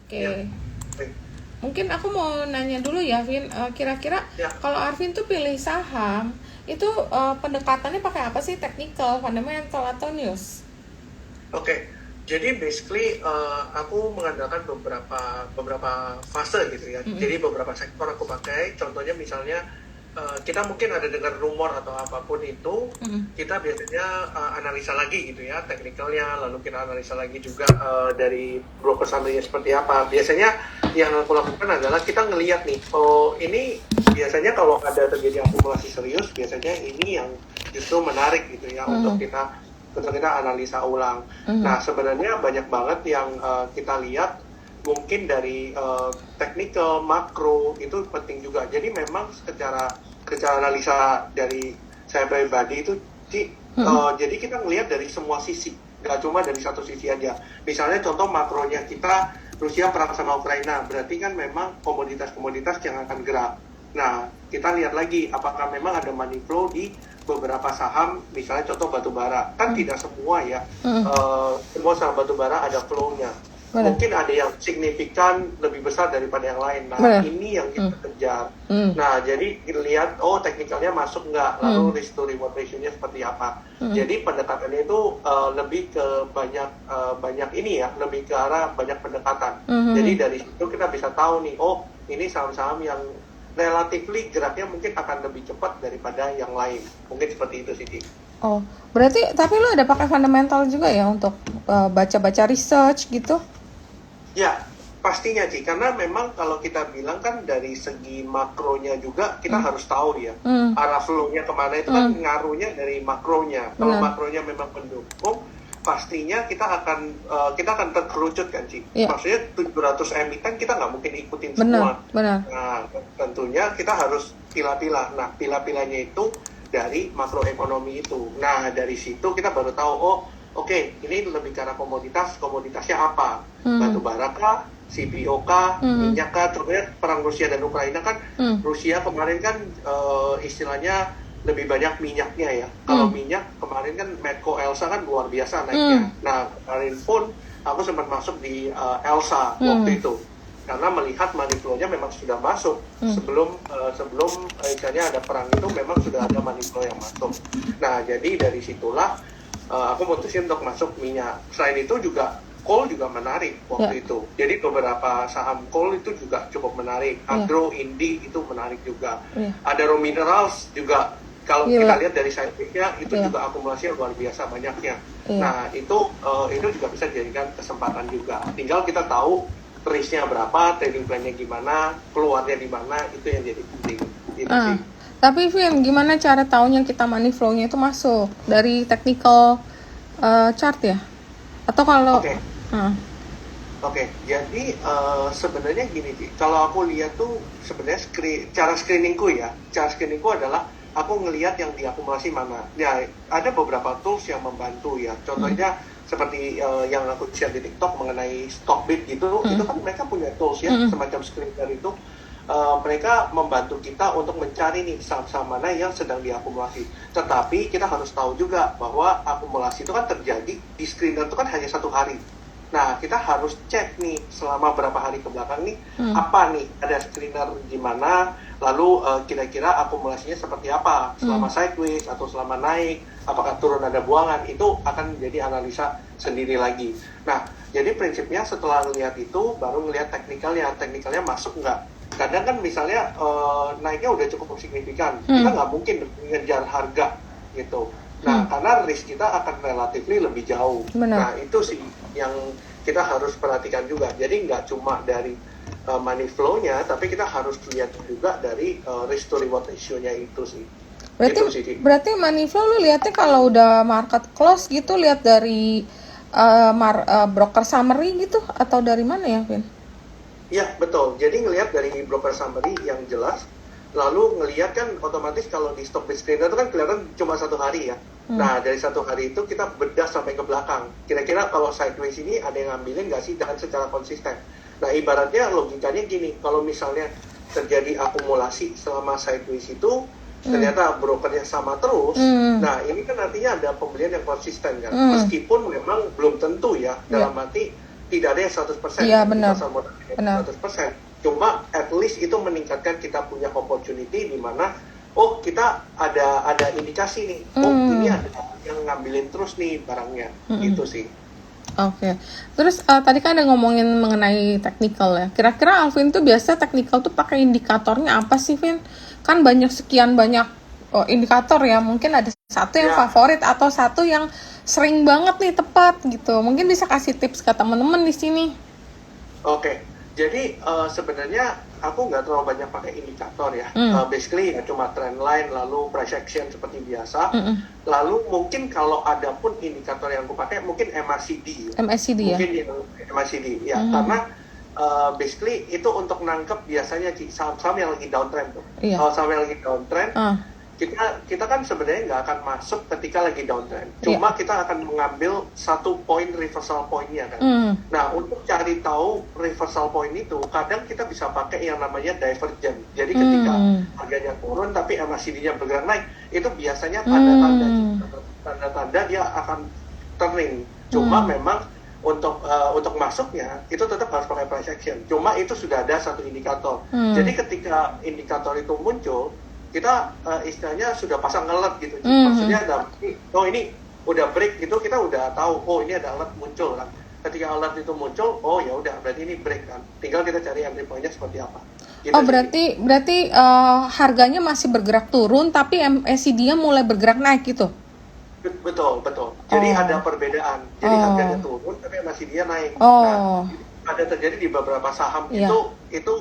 Oke. Ya, baik. Mungkin aku mau nanya dulu ya, Vin. Kira-kira Ya, kalau Arvin tuh pilih saham, itu pendekatannya pakai apa sih? Technical, fundamental, atau news? oke. Jadi basically aku mengandalkan beberapa beberapa fase gitu ya. Mm-mm. Jadi beberapa sektor aku pakai. Contohnya misalnya kita mungkin ada dengar rumor atau apapun itu, Mm-mm. kita biasanya analisa lagi gitu ya, teknikalnya. Lalu kita analisa lagi juga dari broker summary-nya seperti apa. Biasanya yang aku lakukan adalah kita ngelihat nih, oh ini biasanya kalau ada terjadi akumulasi serius, biasanya ini yang justru menarik gitu ya Mm-mm. untuk kita analisa ulang. Mm-mm. Nah, sebenarnya banyak banget yang kita lihat mungkin dari technical, makro itu penting juga. Jadi memang secara analisa dari saya pribadi itu, Mm-mm. jadi kita ngelihat dari semua sisi, nggak cuma dari satu sisi aja. Misalnya contoh makronya kita, Rusia perang sama Ukraina, berarti kan memang komoditas-komoditas yang akan gerak. Nah, kita lihat lagi apakah memang ada money flow di beberapa saham, misalnya contoh batu bara. Kan tidak semua ya, Mm-mm. semua saham batu bara ada flow-nya. Benar. Mungkin ada yang signifikan lebih besar daripada yang lain. Nah, Benar. ini yang kita kejar. Mm. Nah, jadi lihat, oh teknikalnya masuk nggak, lalu risk to reward ratio-nya seperti apa. Jadi pendekatannya itu lebih ke banyak ini ya, lebih ke arah banyak pendekatan. Jadi dari situ kita bisa tahu nih, oh ini saham-saham yang relatively geraknya mungkin akan lebih cepat daripada yang lain. Mungkin seperti itu sih, Ci. Oh, berarti tapi lu ada pakai fundamental juga ya untuk baca-baca research gitu? Ya, pastinya Ci, karena memang kalau kita bilang kan dari segi makronya juga kita harus tahu ya, arah flow-nya kemana itu kan ngaruhnya dari makronya. Kalau Benar. makronya memang mendukung, pastinya kita akan terkerucut kan Ci. Iya. Maksudnya 700 emiten kita nggak mungkin ikutin Benar, semua. benar. Nah, tentunya kita harus pilah-pilah. Nah, pilah-pilahnya itu dari makroekonomi itu. Nah, dari situ kita baru tahu, oh oke, ini lebih ke arah komoditasnya apa? Batu bara kah? CPO kah? Minyak kah? Contohnya perang Rusia dan Ukraina kan, Rusia kemarin kan istilahnya lebih banyak minyaknya ya. Kalau minyak kemarin kan Medco Elsa kan luar biasa naiknya. Nah, kemarin pun aku sempat masuk di Elsa waktu itu. Karena melihat money flow-nya memang sudah masuk sebelum misalnya ada perang itu memang sudah ada money flow yang masuk. Nah, jadi dari situlah aku mutusin untuk masuk minyak. Selain itu juga coal juga menarik waktu itu. Jadi beberapa saham coal itu juga cukup menarik. Agro, Indi itu menarik juga. Ada raw minerals juga. Kalau kita lihat dari scientific-nya itu juga akumulasinya luar biasa banyaknya. Nah, itu juga bisa dijadikan kesempatan juga. Tinggal kita tahu risk-nya berapa, trading plan-nya gimana, keluarnya di mana, itu yang jadi penting. Gitu sih. Tapi Vin, gimana cara taunya kita money flow-nya itu masuk? Dari technical chart ya? Atau kalau Oke, jadi sebenarnya gini sih, kalau aku lihat tuh sebenarnya cara screeningku adalah aku ngelihat yang diakumulasi mana. Ya, ada beberapa tools yang membantu ya. Contohnya seperti yang aku share di TikTok mengenai Stockbit gitu, itu kan mereka punya tools ya, semacam screener itu. Mereka membantu kita untuk mencari nih saham-saham mana yang sedang diakumulasi. Tetapi kita harus tahu juga bahwa akumulasi itu kan terjadi di screener itu kan hanya 1 hari. Nah, kita harus cek nih selama berapa hari ke belakang nih, apa nih, ada screener di mana, lalu kira-kira akumulasinya seperti apa, selama sideways atau selama naik, apakah turun ada buangan, itu akan menjadi analisa sendiri lagi. Nah, jadi prinsipnya setelah ngelihat itu, baru ngelihat teknikalnya masuk nggak. Kadang kan misalnya naiknya udah cukup signifikan, kita nggak mungkin ngejar harga gitu. Nah, karena risk kita akan relatif lebih jauh. Benar. Nah, itu sih yang kita harus perhatikan juga. Jadi nggak cuma dari money flow-nya, tapi kita harus lihat juga dari risk to reward ratio-nya itu sih. Berarti money flow lu lihatnya kalau udah market close gitu, lihat dari broker summary gitu, atau dari mana ya, Vin? Iya, betul. Jadi ngelihat dari broker summary yang jelas, lalu ngelihat kan otomatis kalau di Stockbit screener itu kan kelihatan cuma 1 hari ya. Nah, dari 1 hari itu kita bedah sampai ke belakang. Kira-kira kalau sideways ini ada yang ngambilin nggak sih dan secara konsisten. Nah, ibaratnya logikanya gini, kalau misalnya terjadi akumulasi selama sideways itu, ternyata brokernya sama terus, nah ini kan artinya ada pembelian yang konsisten kan. Meskipun memang belum tentu ya, dalam arti tidak ada yang 100%, Iya, benar. pasar modal Benar. 100%. Cuma at least itu meningkatkan kita punya opportunity di mana kita ada indikasi nih, ini ada yang ngambilin terus nih barangnya, gitu sih. Oke. Terus tadi kan ada ngomongin mengenai technical ya. Kira-kira Alvin tuh biasa technical tuh pakai indikatornya apa sih, Vin? Kan sekian banyak indikator ya. Mungkin ada satu yang favorit atau satu yang sering banget nih tepat gitu. Mungkin bisa kasih tips ke teman-teman di sini. Oke. Jadi sebenarnya aku nggak terlalu banyak pakai indikator ya. Basically ya cuma trend line lalu price action seperti biasa. Lalu mungkin kalau ada pun indikator yang aku pakai mungkin MACD. MACD ya. Mungkin MACD ya. Karena basically itu untuk nangkep biasanya saham-saham yang lagi downtrend tuh. Kalau saham yang lagi downtrend, kita kan sebenarnya nggak akan masuk ketika lagi downtrend. Cuma kita akan mengambil satu poin reversal pointnya kan. Nah, untuk cari tahu reversal point itu, kadang kita bisa pakai yang namanya divergent. Jadi ketika harganya turun tapi MACD-nya bergerak naik, itu biasanya tanda-tanda dia akan turning. Cuma memang untuk masuknya itu tetap harus pakai price action. Cuma itu sudah ada satu indikator. Jadi ketika indikator itu muncul, kita istilahnya sudah pasang alert gitu. Maksudnya ini udah break itu kita udah tahu ini ada alert muncul kan. Ketika alert itu muncul, ya udah berarti ini break kan. Tinggal kita cari entry point-nya seperti apa. Gitu berarti harganya masih bergerak turun tapi MACD-nya mulai bergerak naik gitu. Betul. Jadi ada perbedaan. Jadi harganya turun tapi MACD-nya naik. Nah, ada terjadi di beberapa saham itu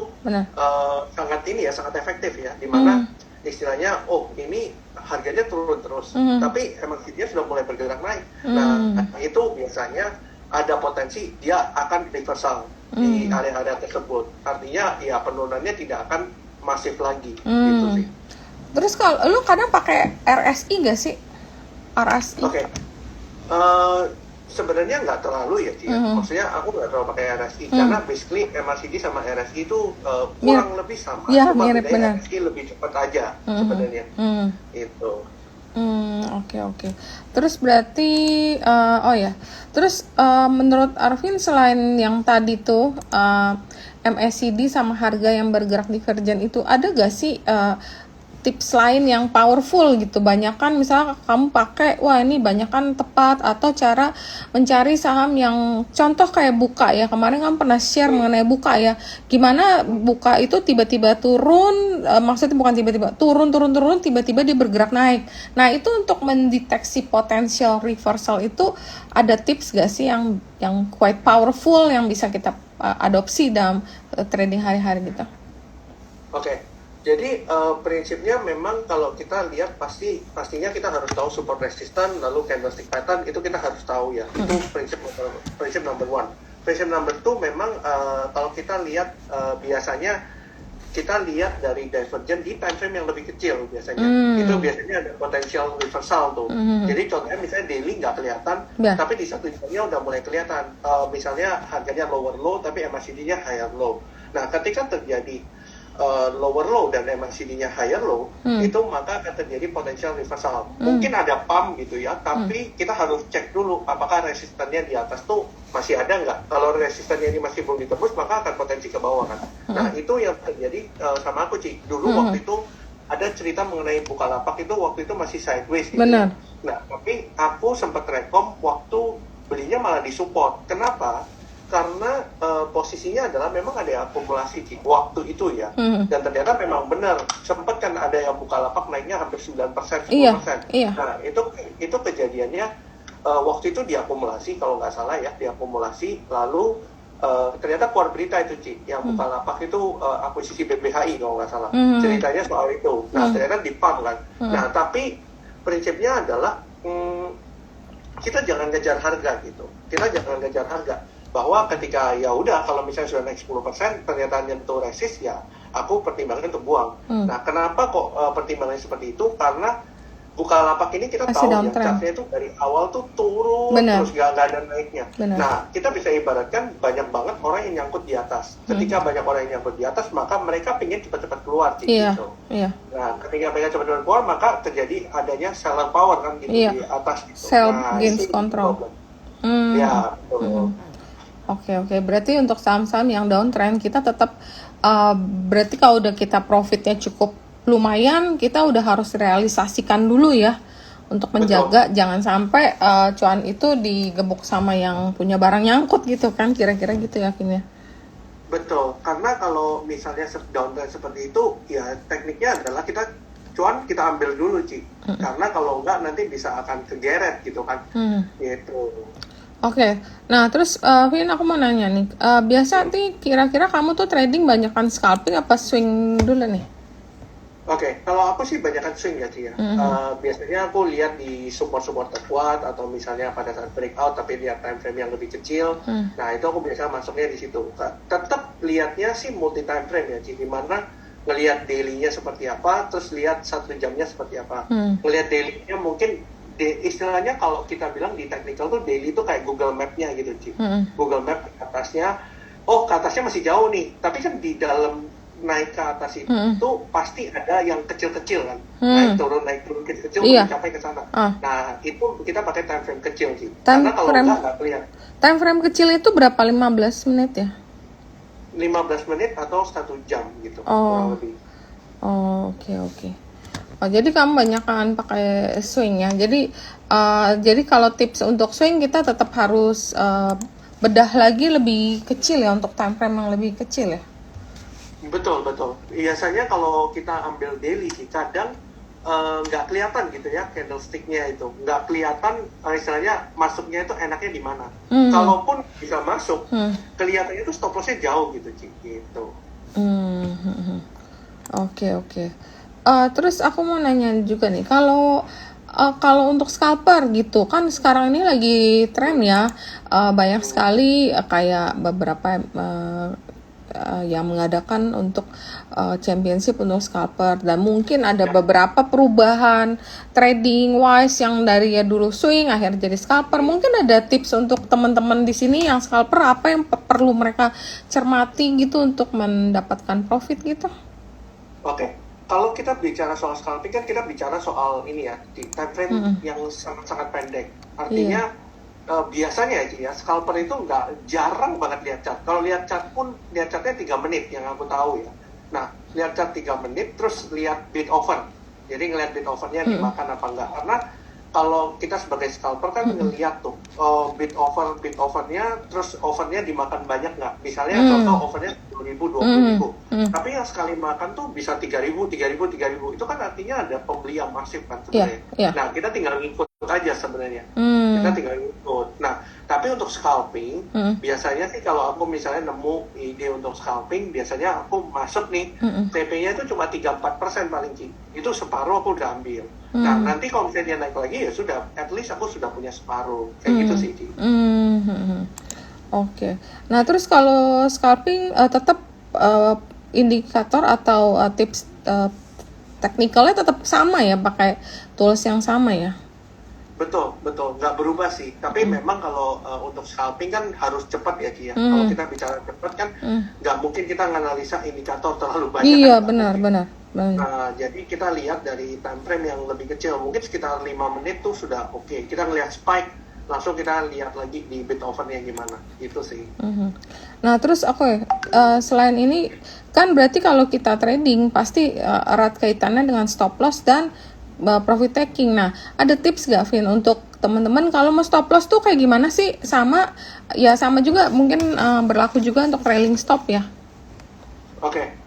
sangat efektif ya, di mana istilahnya ini harganya turun terus tapi MACD-nya sudah mulai bergerak naik. Nah, itu biasanya ada potensi dia akan reversal di area-area tersebut. Artinya ya penurunannya tidak akan masif lagi gitu sih. Terus kalau lu kadang pakai RSI nggak sih? RSI. Oke. Sebenarnya nggak terlalu ya, Ci. Maksudnya aku nggak terlalu pakai RSI karena basically MACD sama RSI itu kurang lebih sama. Cuma bedanya RSI lebih cepat aja sebenarnya. Itu. Oke. Terus berarti Terus menurut Arvin selain yang tadi tuh MACD sama harga yang bergerak divergen itu ada gak sih tips lain yang powerful gitu? Banyakan misalnya kamu pakai, ini banyakan tepat, atau cara mencari saham yang contoh kayak Buka ya, kemarin kamu pernah share mengenai Buka ya, gimana Buka itu tiba-tiba turun, maksudnya bukan tiba-tiba turun tiba-tiba dia bergerak naik. Nah itu untuk mendeteksi potensial reversal itu ada tips gak sih yang quite powerful yang bisa kita adopsi dalam trading hari-hari gitu? Oke. Jadi prinsipnya memang kalau kita lihat pastinya kita harus tahu support resistance lalu candlestick pattern itu kita harus tahu ya. Itu prinsip number one. Prinsip number two memang kalau kita lihat biasanya kita lihat dari divergent di time frame yang lebih kecil biasanya. Itu biasanya ada potensial reversal tuh. Jadi contohnya misalnya daily nggak kelihatan, tapi di satu jamnya udah mulai kelihatan. Misalnya harganya lower low tapi MACD-nya higher low. Nah ketika terjadi lower low dan MACD-nya higher low, itu maka akan terjadi potensial reversal. Mungkin ada pump gitu ya, tapi kita harus cek dulu apakah resistannya di atas tuh masih ada nggak. Kalau resistannya ini masih belum ditembus, maka akan potensi ke bawah kan. Nah itu yang terjadi sama aku Ci. Dulu waktu itu ada cerita mengenai Bukalapak itu waktu itu masih sideways gitu. Benar. Nah tapi aku sempat rekom waktu belinya malah disupport. Kenapa? Karena posisinya adalah memang ada akumulasi di waktu itu ya, dan ternyata memang benar sempat kan ada yang Bukalapak naiknya hampir 9%, 10%. Iya. Nah itu kejadiannya waktu itu diakumulasi kalau nggak salah ya, diakumulasi lalu ternyata keluar berita itu Ci, yang Bukalapak itu akuisisi BBHI kalau nggak salah, ceritanya soal itu. Nah ternyata di-pump kan. Nah tapi prinsipnya adalah kita jangan ngejar harga gitu, bahwa ketika ya udah kalau misalnya sudah naik 10% ternyata nyentuh resist ya aku pertimbangkan untuk buang. Nah kenapa kok pertimbangannya seperti itu? Karena Bukalapak ini kita tahu ya chartnya itu dari awal tuh turun terus gak ada naiknya. Nah kita bisa ibaratkan banyak banget orang yang nyangkut di atas. Ketika banyak orang yang nyangkut di atas maka mereka pengen cepat-cepat keluar gitu. Nah ketika mereka cepat-cepat keluar maka terjadi adanya seller power kan gitu di atas gitu. Sell gains control. Ya betul. Oke, oke. Berarti untuk saham-saham yang downtrend kita tetap berarti kalau udah kita profitnya cukup lumayan, kita udah harus realisasikan dulu ya untuk Betul. menjaga jangan sampai cuan itu digebuk sama yang punya barang nyangkut gitu kan, kira-kira gitu ya, Vin ya. Betul, karena kalau misalnya downtrend seperti itu, ya tekniknya adalah kita ambil dulu, Ci. Karena kalau enggak nanti bisa akan kegeret gitu kan. Hmm. Gitu. Oke, nah terus Vin aku mau nanya nih, biasa nih kira-kira kamu tuh trading banyakan scalping apa swing dulu nih? Oke, kalau aku sih banyakan swing ya, Ci ya. Mhm. Biasanya aku lihat di support-support terkuat atau misalnya pada saat breakout tapi lihat time frame yang lebih kecil. Hmm. Nah, itu aku biasa masuknya di situ. Tetap lihatnya sih multi time frame ya, Ci. Dimana ngelihat daily-nya seperti apa, terus lihat 1 jamnya seperti apa. Hmm. Ngelihat daily-nya mungkin istilahnya kalau kita bilang di technical tuh daily itu kayak Google Map-nya gitu, Ci. Hmm. Google Map ke atasnya, oh ke atasnya masih jauh nih, tapi kan di dalam naik ke atas itu pasti ada yang kecil-kecil kan, naik turun kecil-kecil Iya. untuk mencapai ke sana. Ah. Nah itu kita pakai time frame kecil sih, Time karena kalau frame nggak kelihatan. time frame kecil itu berapa? 15 menit ya? 15 menit atau 1 jam gitu Oh, kurang lebih. oke, oke. Oh, jadi kamu banyakan pakai swing ya. Jadi kalau tips untuk swing kita tetap harus bedah lagi lebih kecil ya untuk time frame yang lebih kecil ya. Betul betul. Biasanya kalau kita ambil daily sih kadang nggak kelihatan gitu ya candlestick-nya itu, nggak kelihatan istilahnya masuknya itu enaknya di mana. Kalaupun bisa masuk, kelihatannya itu stop loss-nya jauh gitu, Ci. Gitu. Oke, oke. Terus aku mau nanya juga nih, kalau untuk scalper gitu kan sekarang ini lagi tren ya, banyak sekali kayak beberapa yang mengadakan untuk championship untuk scalper, dan mungkin ada beberapa perubahan trading wise yang dari ya dulu swing akhirnya jadi scalper. Mungkin ada tips untuk teman-teman di sini yang scalper apa yang perlu mereka cermati gitu untuk mendapatkan profit gitu. Oke, kalau kita bicara soal scalping kan kita bicara soal ini ya, di time frame yang sangat-sangat pendek. Artinya biasanya ya scalper itu nggak jarang banget lihat chart. Kalau lihat chart pun lihat chartnya 3 menit yang aku tahu ya. Nah, lihat chart 3 menit terus lihat bid offer. Jadi ngelihat bid offernya dimakan apa enggak. Karena kalau kita sebagai scalper kan ngelihat tuh bid offernya terus offernya dimakan banyak nggak. Misalnya contoh offernya 10.000, 20.000. Tapi yang sekali makan tuh bisa 3.000, 3.000, 3.000. Itu kan artinya ada pembeli yang masif kan sebenarnya. Iya. Nah, kita tinggal ngikut aja sebenarnya. Kita tinggal ngikut. Nah, tapi untuk scalping, biasanya sih kalau aku misalnya nemu ide untuk scalping, biasanya aku masuk nih, TP-nya itu cuma 3-4% paling sih. Itu separuh aku udah ambil. Nah, nanti kalau misalnya dia naik lagi ya sudah, at least aku sudah punya separuh. Kayak gitu sih, Ci. Oke. Nah, terus kalau scalping tetap indikator atau tips teknikalnya tetap sama ya, pakai tools yang sama ya. Betul, betul. Nggak berubah sih. Tapi memang kalau untuk scalping kan harus cepat ya, Ci ya. Kalau kita bicara cepat kan nggak mungkin kita nganalisa indikator terlalu banyak. Iya, kan, benar. Nah, jadi kita lihat dari time frame yang lebih kecil. Mungkin sekitar 5 menit tuh sudah oke. Kita ngelihat spike, langsung kita lihat lagi di bid offernya gimana. Itu sih. Nah, terus selain ini kan berarti kalau kita trading pasti erat kaitannya dengan stop loss dan profit taking. Nah, ada tips gak, Vin, untuk teman-teman kalau mau stop loss tuh kayak gimana sih? Sama juga mungkin berlaku juga untuk trailing stop ya. Oke.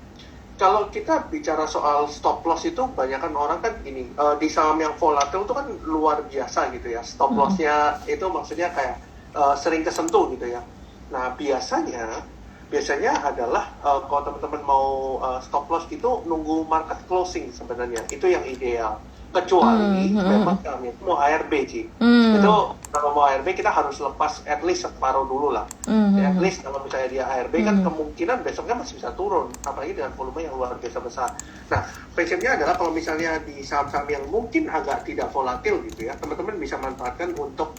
Kalau kita bicara soal stop loss itu banyakan orang kan gini, di saham yang volatile itu kan luar biasa gitu ya. Stop loss-nya itu maksudnya kayak sering kesentuh gitu ya. Nah, biasanya adalah kalau teman-teman mau stop loss itu nunggu market closing sebenarnya. Itu yang ideal. Kecuali memang kami mau ARB sih. Itu kalau mau ARB kita harus lepas at least separuh dulu lah. At least kalau misalnya dia ARB kan kemungkinan besoknya masih bisa turun, apalagi dengan volume yang luar biasa besar. Nah, prinsipnya adalah kalau misalnya di saham-saham yang mungkin agak tidak volatil gitu ya, teman-teman bisa manfaatkan untuk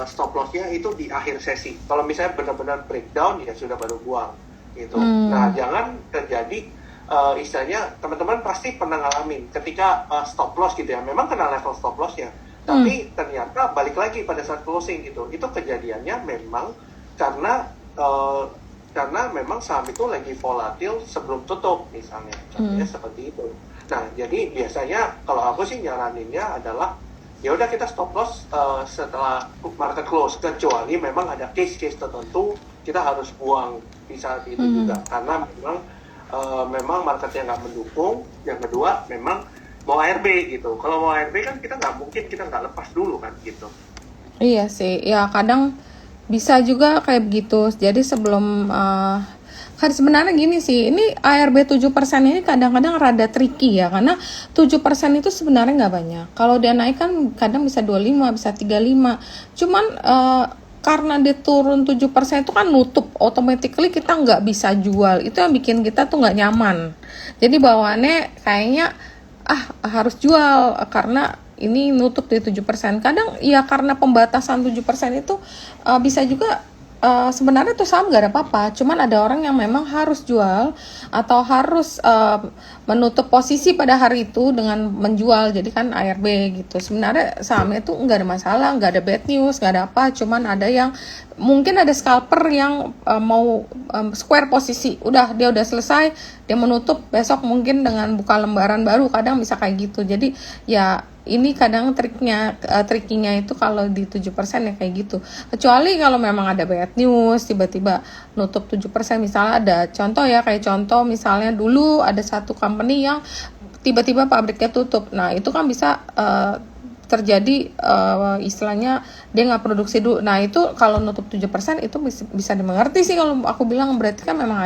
stop loss-nya itu di akhir sesi. Kalau misalnya benar-benar breakdown ya sudah baru buang gitu. Nah, jangan terjadi istilahnya teman-teman pasti pernah ngalamin ketika stop loss gitu ya, memang kena level stop loss-nya, tapi ternyata balik lagi pada saat closing gitu, itu kejadiannya memang karena eh, karena memang saham itu lagi volatil sebelum tutup misalnya, contohnya seperti itu. Nah, jadi biasanya kalau aku sih nyaraninnya adalah ya udah kita stop loss setelah market close, kecuali memang ada case-case tertentu kita harus buang di saat itu juga, karena memang marketnya nggak mendukung. Yang kedua memang mau ARB gitu. Kalau mau ARB kan kita nggak mungkin kita nggak lepas dulu kan gitu. Iya sih, ya kadang bisa juga kayak begitu. Jadi sebelum kan sebenarnya gini sih, ini ARB 7% ini kadang-kadang rada tricky ya, karena 7% itu sebenarnya nggak banyak. Kalau dia naik kan kadang bisa 25, bisa 35. Cuman karena dia turun 7% itu kan nutup, automatically kita nggak bisa jual. Itu yang bikin kita tuh nggak nyaman. Jadi bawaannya kayaknya harus jual karena ini nutup di 7%. Kadang ya karena pembatasan 7% itu bisa juga sebenarnya tuh saham gak ada apa-apa, cuman ada orang yang memang harus jual atau harus menutup posisi pada hari itu dengan menjual, jadi kan ARB gitu. Sebenarnya sahamnya tuh nggak ada masalah, nggak ada bad news, nggak ada apa, cuman ada yang mungkin ada scalper yang mau square posisi, dia udah selesai, dia menutup, besok mungkin dengan buka lembaran baru, kadang bisa kayak gitu. Jadi ya ini kadang triknya itu kalau di 7% ya kayak gitu. Kecuali kalau memang ada bad news, tiba-tiba nutup 7%, misalnya ada contoh ya, kayak contoh misalnya dulu ada satu company yang tiba-tiba pabriknya tutup. Nah, itu kan bisa terjadi istilahnya dia nggak produksi dulu. Nah, itu kalau nutup 7% itu bisa dimengerti sih kalau aku bilang, berarti kan memang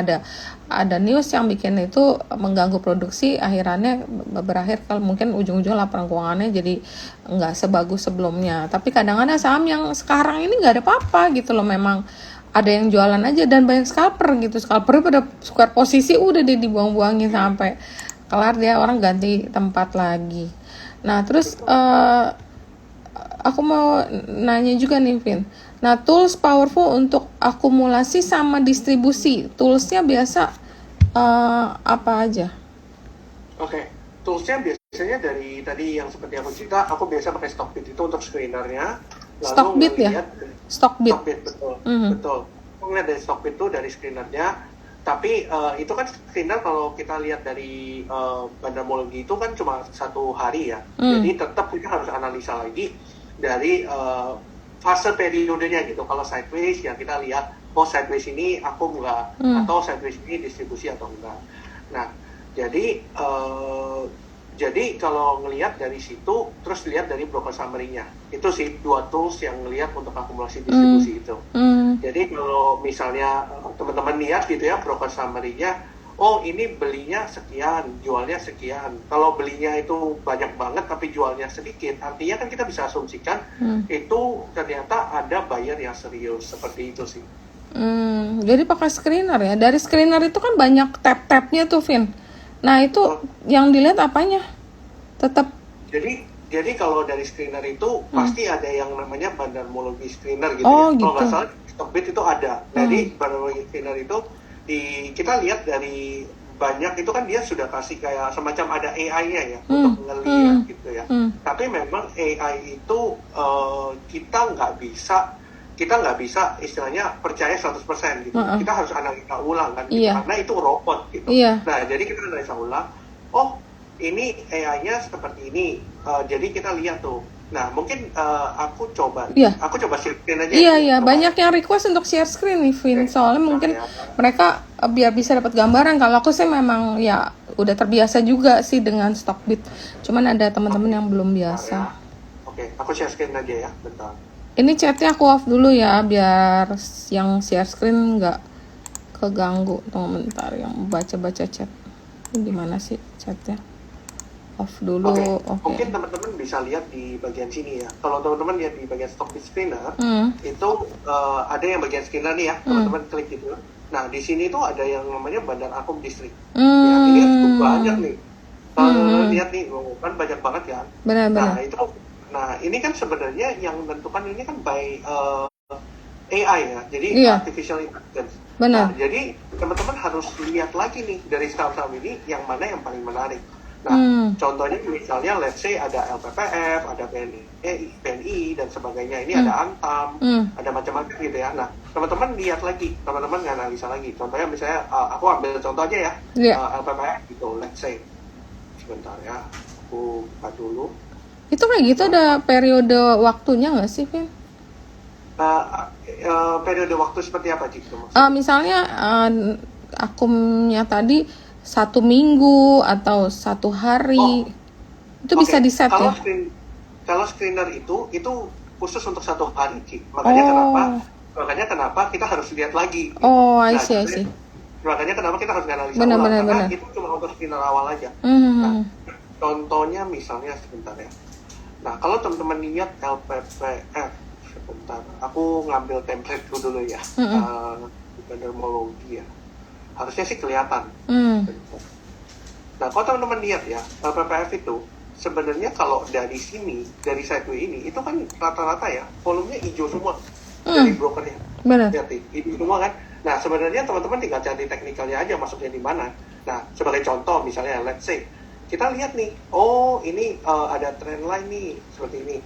ada news yang bikin itu mengganggu produksi, akhirannya berakhir kalau mungkin ujung-ujung laporan keuangannya jadi nggak sebagus sebelumnya. Tapi kadang-kadang saham yang sekarang ini nggak ada apa-apa gitu loh, memang ada yang jualan aja dan banyak scalper gitu. Scalpernya pada square posisi udah dia dibuang-buangin sampai kelar, dia orang ganti tempat lagi. Nah, terus aku mau nanya juga nih, Vin. Nah, tools powerful untuk akumulasi sama distribusi, toolsnya biasa apa aja? Oke, toolsnya biasanya dari tadi yang seperti aku cerita, aku biasa pakai Stockbit itu untuk screenernya. Lalu Stockbit ya? Stockbit. Stockbit, betul. Aku ngeliat dari Stockbit itu dari screenernya. Tapi itu kan screener kalau kita lihat dari Bandarmologi itu kan cuma 1 hari ya. Jadi tetap kita harus analisa lagi dari fase periodenya gitu. Kalau sideways ya kita lihat, sideways ini aku enggak, atau sideways ini distribusi atau enggak. Nah, jadi kalau ngelihat dari situ, terus lihat dari broker summary-nya. Itu sih 2 tools yang ngelihat untuk akumulasi distribusi itu. Jadi kalau misalnya teman-teman lihat gitu ya broker summary-nya, ini belinya sekian, jualnya sekian. Kalau belinya itu banyak banget tapi jualnya sedikit, artinya kan kita bisa asumsikan itu ternyata ada buyer yang serius, seperti itu sih. Jadi pakai screener ya. Dari screener itu kan banyak tab-tabnya tuh, Vin. Nah, itu yang dilihat apanya? Tetap. Jadi kalau dari screener itu pasti ada yang namanya Bandarmologi screener gitu Oh, ya. gitu. Kalau nggak salah Stockbit itu ada. Jadi Bandarmologi screener itu kita lihat dari banyak itu kan dia sudah kasih kayak semacam ada AI-nya ya untuk ngelihat gitu ya. Tapi memang AI itu kita nggak bisa istilahnya percaya 100% gitu. Kita harus analisa ulang kan gitu. Karena itu robot gitu. Nah, jadi kita analisa ulang, ini AI-nya seperti ini. Jadi kita lihat tuh. Nah, mungkin aku coba share screen aja. Iya, banyak yang request untuk share screen nih, Vin. Soalnya mungkin mereka biar bisa dapat gambaran. Kalau aku sih memang ya udah terbiasa juga sih dengan Stockbit. Cuman ada teman-teman yang belum biasa. Oke, aku share screen aja ya, bentar. Ini chatnya aku off dulu ya, biar yang share screen nggak keganggu. Tunggu bentar, yang baca-baca chat. Ini gimana sih chatnya? Off dulu. Oke. Mungkin teman-teman bisa lihat di bagian sini ya. Kalau teman-teman lihat di bagian Stockbit screener, itu ada yang bagian screener nih ya, teman-teman klik gitu. Nah, di sini tuh ada yang namanya Bandar Akum District. Ya, ini cukup banyak nih. Lihat nih, kan banyak banget kan. Benar-benar. Nah, ini kan sebenarnya yang menentukan ini kan by AI ya, jadi artificial intelligence. Benar. Nah, jadi teman-teman harus lihat lagi nih dari saham-saham ini yang mana yang paling menarik. Nah, Hmm. contohnya misalnya let's say ada LPPF, ada BNI dan sebagainya. Ini Hmm. ada Antam, Hmm. ada macam-macam gitu ya. Nah, teman-teman lihat lagi, teman-teman nganalisa lagi. Contohnya misalnya aku ambil contoh aja ya, Iya. LPPF gitu, let's say. Sebentar ya, aku buka dulu. Itu kayak gitu ada periode waktunya nggak sih, Vin? Periode waktu seperti apa Cik? Maksudnya? Misalnya akunnya tadi 1 minggu atau 1 hari, itu bisa Oke, di set ya? kalau screener itu khusus untuk 1 hari Cik. Makanya kenapa kita harus lihat lagi. Gitu. I see. Makanya kenapa kita harus analisa Benar. ulang, karena itu cuma untuk screener awal aja. Nah, contohnya misalnya sebentar ya. Nah, kalau teman-teman lihat LPPF, sebentar, aku ngambil template dulu ya, epidemiologi ya. Harusnya sih kelihatan. Nah, kalau teman-teman lihat ya, LPPF itu sebenarnya kalau dari sini, dari sideway ini, itu kan rata-rata ya, volumenya hijau semua dari brokernya. Benar. Lihat nih, hijau semua kan. Nah, sebenarnya teman-teman tinggal cari teknikalnya aja masuknya di mana. Nah, sebagai contoh misalnya, let's say, kita lihat nih, ini ada trend line nih, seperti ini.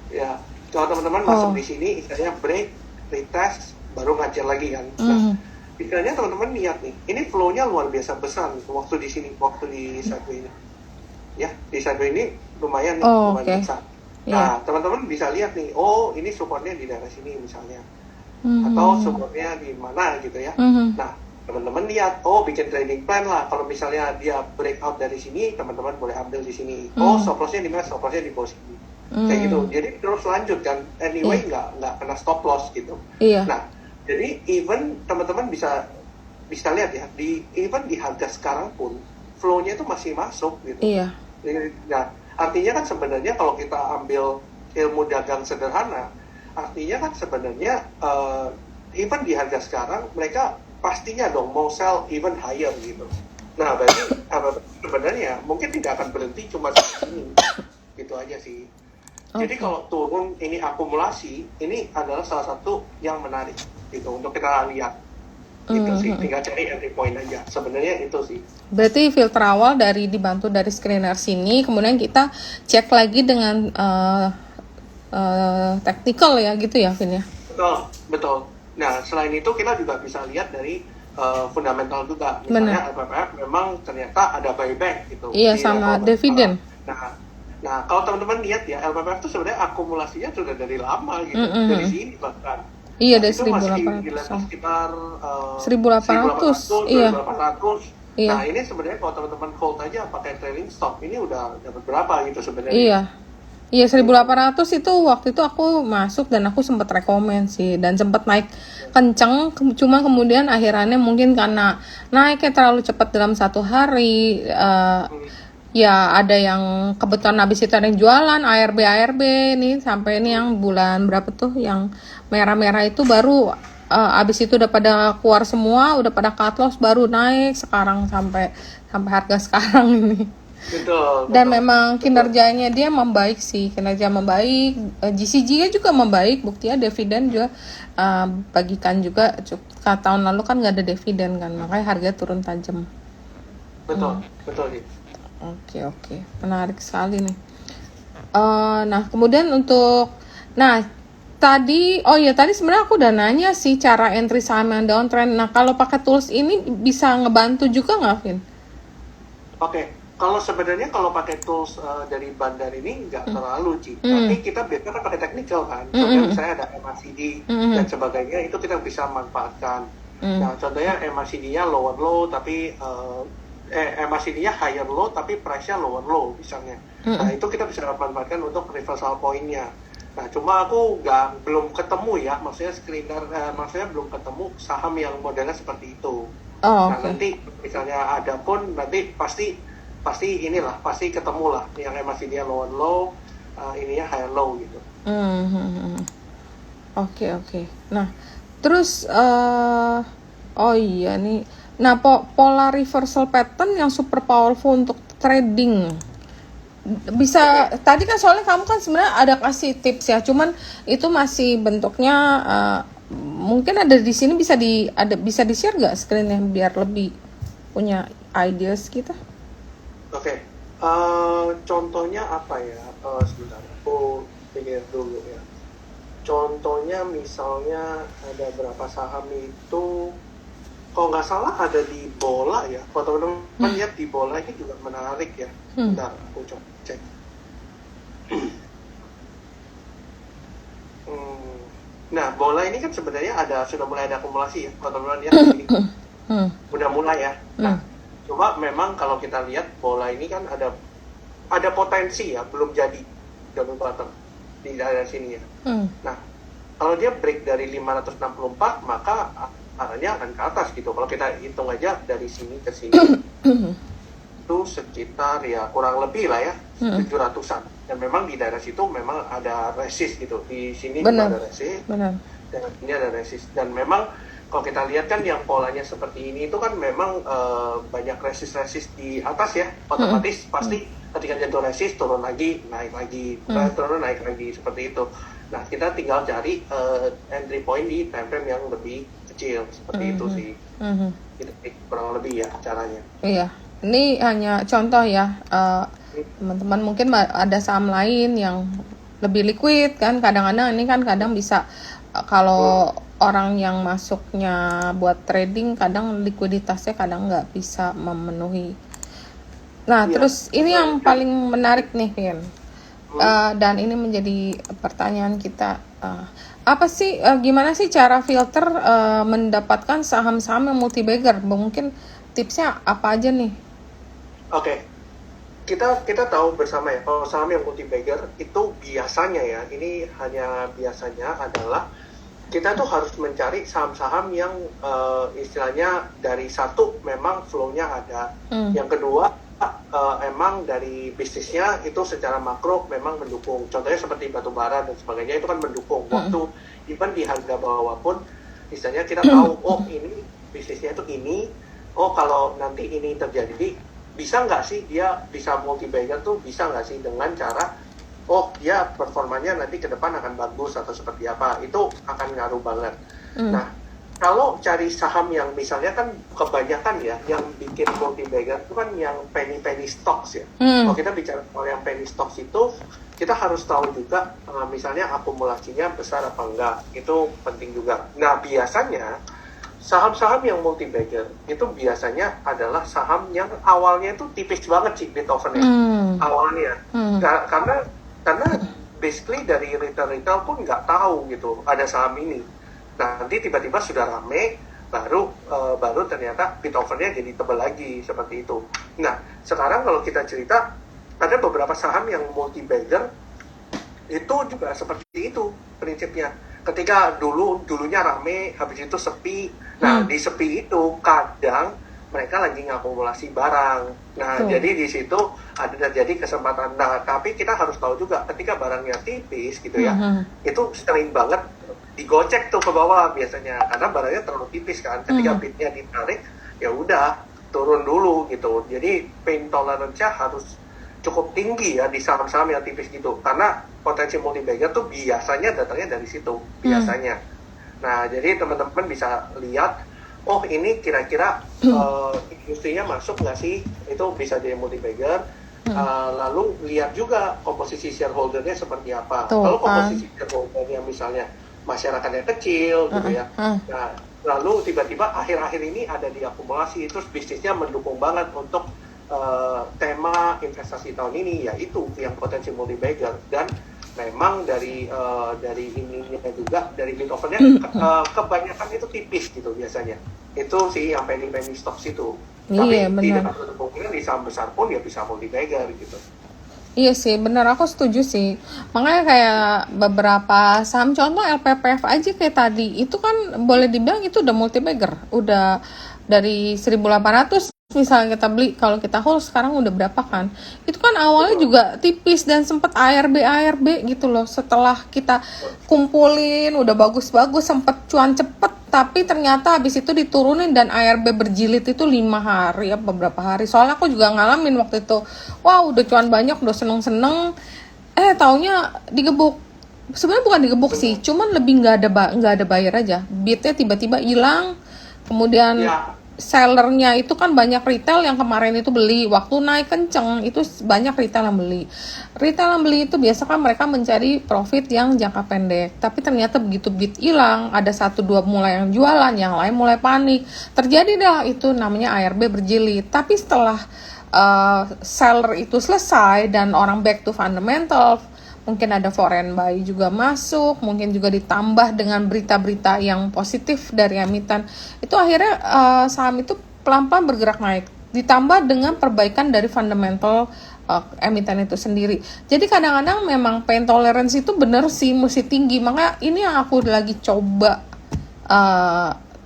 Ya, kalau teman-teman masuk di sini, istilahnya break, retest, baru ngajar lagi kan. Nah, istilahnya teman-teman lihat nih, ini flow-nya luar biasa besar nih, waktu di sini, waktu di sideway ini. Ya, di sideway ini lumayan nih, lumayan besar. Nah, teman-teman bisa lihat nih, ini supportnya di daerah sini misalnya. Atau supportnya di mana gitu ya. Nah, teman-teman lihat, bikin trading plan lah. Kalau misalnya dia breakout dari sini, teman-teman boleh ambil di sini. Stop loss-nya di mana? Stop loss-nya di bawah sini. Kayak gitu. Jadi terus lanjut kan. Anyway, nggak kena stop loss gitu. Nah, jadi even teman-teman bisa lihat ya, even di harga sekarang pun flow-nya itu masih masuk gitu. Nah, artinya kan sebenarnya kalau kita ambil ilmu dagang sederhana, artinya kan sebenarnya even di harga sekarang mereka pastinya dong mau sell even higher gitu. Nah, berarti sebenarnya mungkin tidak akan berhenti cuma ini. Gitu aja sih. Jadi kalau turun ini akumulasi, ini adalah salah satu yang menarik gitu untuk kita lihat. Gitu sih, tinggal cari entry point aja. Sebenarnya itu sih. Berarti filter awal dibantu dari screener sini, kemudian kita cek lagi dengan technical ya gitu ya, Vin ya? Betul. Nah, selain itu kita juga bisa lihat dari fundamental juga. Misalnya LPPF memang ternyata ada buyback gitu. Iya, sama dividen. Nah, kalau teman-teman lihat ya, LPPF itu sebenarnya akumulasinya sudah dari lama gitu. Dari sini bahkan. Iya, dari 1.800. Masih di level sekitar 1.800. Iya. 1.800. Nah, ini sebenarnya kalau teman-teman hold aja pakai trailing stop, ini udah dapat berapa gitu sebenarnya. Iya, 1.800 itu waktu itu aku masuk dan aku sempat rekomen sih dan sempat naik kenceng, cuma kemudian akhirannya mungkin karena naiknya terlalu cepat dalam 1 hari, ya ada yang kebetulan habis itu ada yang jualan ARB nih sampai ini yang bulan berapa tuh yang merah-merah itu baru abis itu udah pada keluar semua, udah pada cut loss baru naik sekarang sampai harga sekarang ini. Betul. Dan memang kinerjanya dia membaik sih, GCG-nya juga membaik, buktinya dividen juga bagikan juga. Tahun lalu kan nggak ada dividen kan, makanya harga turun tajam. Betul sih. Oke, menarik sekali nih. Nah kemudian tadi sebenarnya aku udah nanya sih cara entry saham yang downtrend. Nah kalau pakai tools ini bisa ngebantu juga nggak, Vin? Oke. Kalau sebenarnya kalau pakai tools dari Bandar ini nggak terlalu sih, tapi kita biasanya pakai technical kan. Contohnya misalnya ada MACD dan sebagainya, itu kita bisa manfaatkan. Nah, contohnya MACD-nya lower low tapi MACD-nya higher low tapi price-nya lower low misalnya. Nah, itu kita bisa manfaatkan untuk reversal point-nya. Nah, cuma aku belum ketemu ya, maksudnya belum ketemu saham yang modelnya seperti itu. Nah, nanti misalnya ada pun nanti pasti ketemu lah yang MACD-nya lower low, ininya higher low gitu. Oke. Nah, terus nih. Nah, pola reversal pattern yang super powerful untuk trading. Bisa tadi kan soalnya kamu kan sebenarnya ada kasih tips ya, cuman itu masih bentuknya mungkin ada di sini bisa di-share nggak screen-nya biar lebih punya ideas kita? Oke. Contohnya apa ya? Sebentar, aku pikir dulu ya. Contohnya misalnya ada berapa saham itu, kalau nggak salah ada di bola ya. Kalau teman-teman lihat di bola ini juga menarik ya. Bentar, aku coba cek. Nah, bola ini kan sebenarnya sudah mulai ada akumulasi ya. Kalau teman-teman lihat di sini, udah mulai ya. Nah, cuma memang kalau kita lihat bola ini kan ada potensi ya, belum jadi double bottom di daerah sini ya. Nah, kalau dia break dari 564, maka arahnya akan ke atas gitu. Kalau kita hitung aja dari sini ke sini, itu sekitar ya kurang lebih lah ya 700-an. Dan memang di daerah situ memang ada resist gitu. Di sini juga ada resist, dan ini ada resist. Dan memang kalau kita lihat kan yang polanya seperti ini itu kan memang banyak resist di atas ya. Otomatis pasti ketika jatuh resist turun lagi, naik lagi, turun naik lagi seperti itu. Nah, kita tinggal cari entry point di time frame yang lebih kecil seperti itu sih. Itu kurang lebih ya caranya. Iya, ini hanya contoh ya. Teman-teman mungkin ada saham lain yang lebih liquid kan. Kadang-kadang ini kan kadang bisa kalau orang yang masuknya buat trading kadang likuiditasnya kadang nggak bisa memenuhi. Nah, terus ini yang paling menarik nih, Vin. Dan ini menjadi pertanyaan kita. Apa sih, gimana sih cara filter mendapatkan saham-saham yang multi-bagger? Mungkin tipsnya apa aja nih? Oke. Kita tahu bersama ya, kalau saham yang multi-bagger itu biasanya ya, ini hanya biasanya adalah kita tuh harus mencari saham-saham yang istilahnya dari satu memang flow-nya ada, yang kedua emang dari bisnisnya itu secara makro memang mendukung. Contohnya seperti batu bara dan sebagainya itu kan mendukung. Waktu even di harga bawah pun istilahnya kita tahu, oh ini bisnisnya itu ini, oh kalau nanti ini terjadi bisa nggak sih dia bisa multi-bagger tuh, bisa nggak sih dengan cara oh dia performanya nanti ke depan akan bagus atau seperti apa, itu akan ngaruh banget. Nah, kalau cari saham yang misalnya kan kebanyakan ya yang bikin multi-bagger itu kan yang penny stocks ya. Kalau kita bicara soal yang penny stocks itu kita harus tahu juga misalnya akumulasinya besar apa enggak, itu penting juga. Nah, biasanya saham-saham yang multi-bagger itu biasanya adalah saham yang awalnya itu tipis banget sih bid offer-nya awalnya. Karena basically dari retail pun nggak tahu gitu ada saham ini. Nanti tiba-tiba sudah rame, baru ternyata bid offer-nya jadi tebal lagi seperti itu. Nah, sekarang kalau kita cerita ada beberapa saham yang multi-bagger itu juga seperti itu prinsipnya. Ketika dulunya rame, habis itu sepi. Nah, di sepi itu kadang mereka lagi ngakumulasi barang. Nah, jadi di situ ada terjadi kesempatan. Nah, tapi kita harus tahu juga ketika barangnya tipis gitu ya, itu sering banget digocek tuh ke bawah biasanya karena barangnya terlalu tipis kan. Ketika bidnya ditarik, ya udah turun dulu gitu. Jadi pain tolerance-nya harus cukup tinggi ya di saham-saham yang tipis gitu. Karena potensi multi-bagger tuh biasanya datangnya dari situ, biasanya. Nah, jadi teman-teman bisa lihat, oh ini kira-kira industrinya masuk nggak sih? Itu bisa jadi multi-bagger. Lalu lihat juga komposisi shareholder-nya seperti apa. Kalau komposisi shareholder-nya misalnya masyarakatnya kecil gitu ya. Nah, lalu tiba-tiba akhir-akhir ini ada diakumulasi, terus bisnisnya mendukung banget untuk tema investasi tahun ini, yaitu yang potensi multi-bagger. Dan memang dari ininya juga dari bid offer-nya kebanyakan itu tipis gitu biasanya. Itu sih yang penny stocks itu. Tapi tidak ada kemungkinan di saham besar pun ya bisa multi-bagger gitu. Iya sih, benar, aku setuju sih. Makanya kayak beberapa saham contoh LPPF aja kayak tadi, itu kan boleh dibilang itu udah multi-bagger. Udah dari 1.800 misalnya kita beli, kalau kita hold sekarang udah berapa kan? Itu kan awalnya juga tipis dan sempet ARB gitu loh. Setelah kita kumpulin udah bagus-bagus, sempet cuan cepet, tapi ternyata habis itu diturunin dan ARB berjilid itu 5 hari ya, beberapa hari. Soalnya aku juga ngalamin waktu itu. Wow, udah cuan banyak, udah seneng-seneng, taunya digebuk. Sebenarnya bukan digebuk sih, cuman lebih nggak ada bayar aja. Bidnya tiba-tiba hilang, kemudian sellernya itu kan banyak retail yang kemarin itu beli waktu naik kenceng, itu banyak retail yang beli. Retail yang beli itu biasa kan mereka mencari profit yang jangka pendek, tapi ternyata begitu bid hilang, ada 1-2 mulai yang jualan, yang lain mulai panik, terjadi dah itu namanya ARB berjilid. Tapi setelah seller itu selesai dan orang back to fundamental, mungkin ada foreign buy juga masuk, mungkin juga ditambah dengan berita-berita yang positif dari emiten, itu akhirnya saham itu pelan-pelan bergerak naik, ditambah dengan perbaikan dari fundamental emiten itu sendiri. Jadi kadang-kadang memang pain tolerance itu bener sih mesti tinggi, makanya ini yang aku lagi coba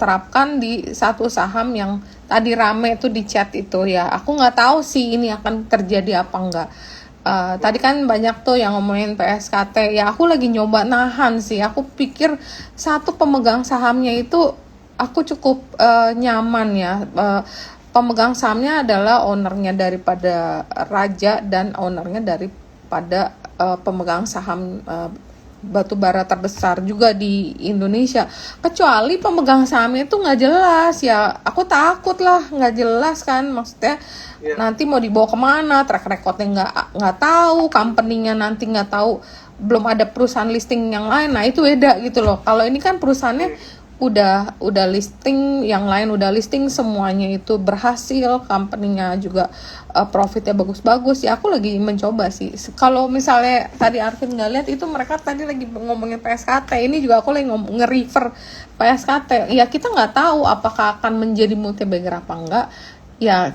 terapkan di satu saham yang tadi rame itu di chat itu ya. Aku nggak tahu sih ini akan terjadi apa enggak. Tadi kan banyak tuh yang ngomongin PSKT, ya aku lagi nyoba nahan sih. Aku pikir satu pemegang sahamnya itu aku cukup nyaman ya. Pemegang sahamnya adalah ownernya daripada Raja dan ownernya daripada pemegang saham batu bara terbesar juga di Indonesia. Kecuali pemegang sahamnya itu nggak jelas ya, aku takut lah nggak jelas kan, maksudnya nanti mau dibawa kemana, track recordnya nggak tahu, company-nya nanti nggak tahu, belum ada perusahaan listing yang lain. Nah itu beda gitu loh. Kalau ini kan perusahaannya udah listing, yang lain udah listing, semuanya itu berhasil, company-nya juga profitnya bagus-bagus ya. Aku lagi mencoba sih. Kalau misalnya tadi Arvin nggak lihat itu, mereka tadi lagi ngomongin PSKT, ini juga aku lagi nge-refer PSKT. Ya kita nggak tahu apakah akan menjadi multi bagger apa enggak ya.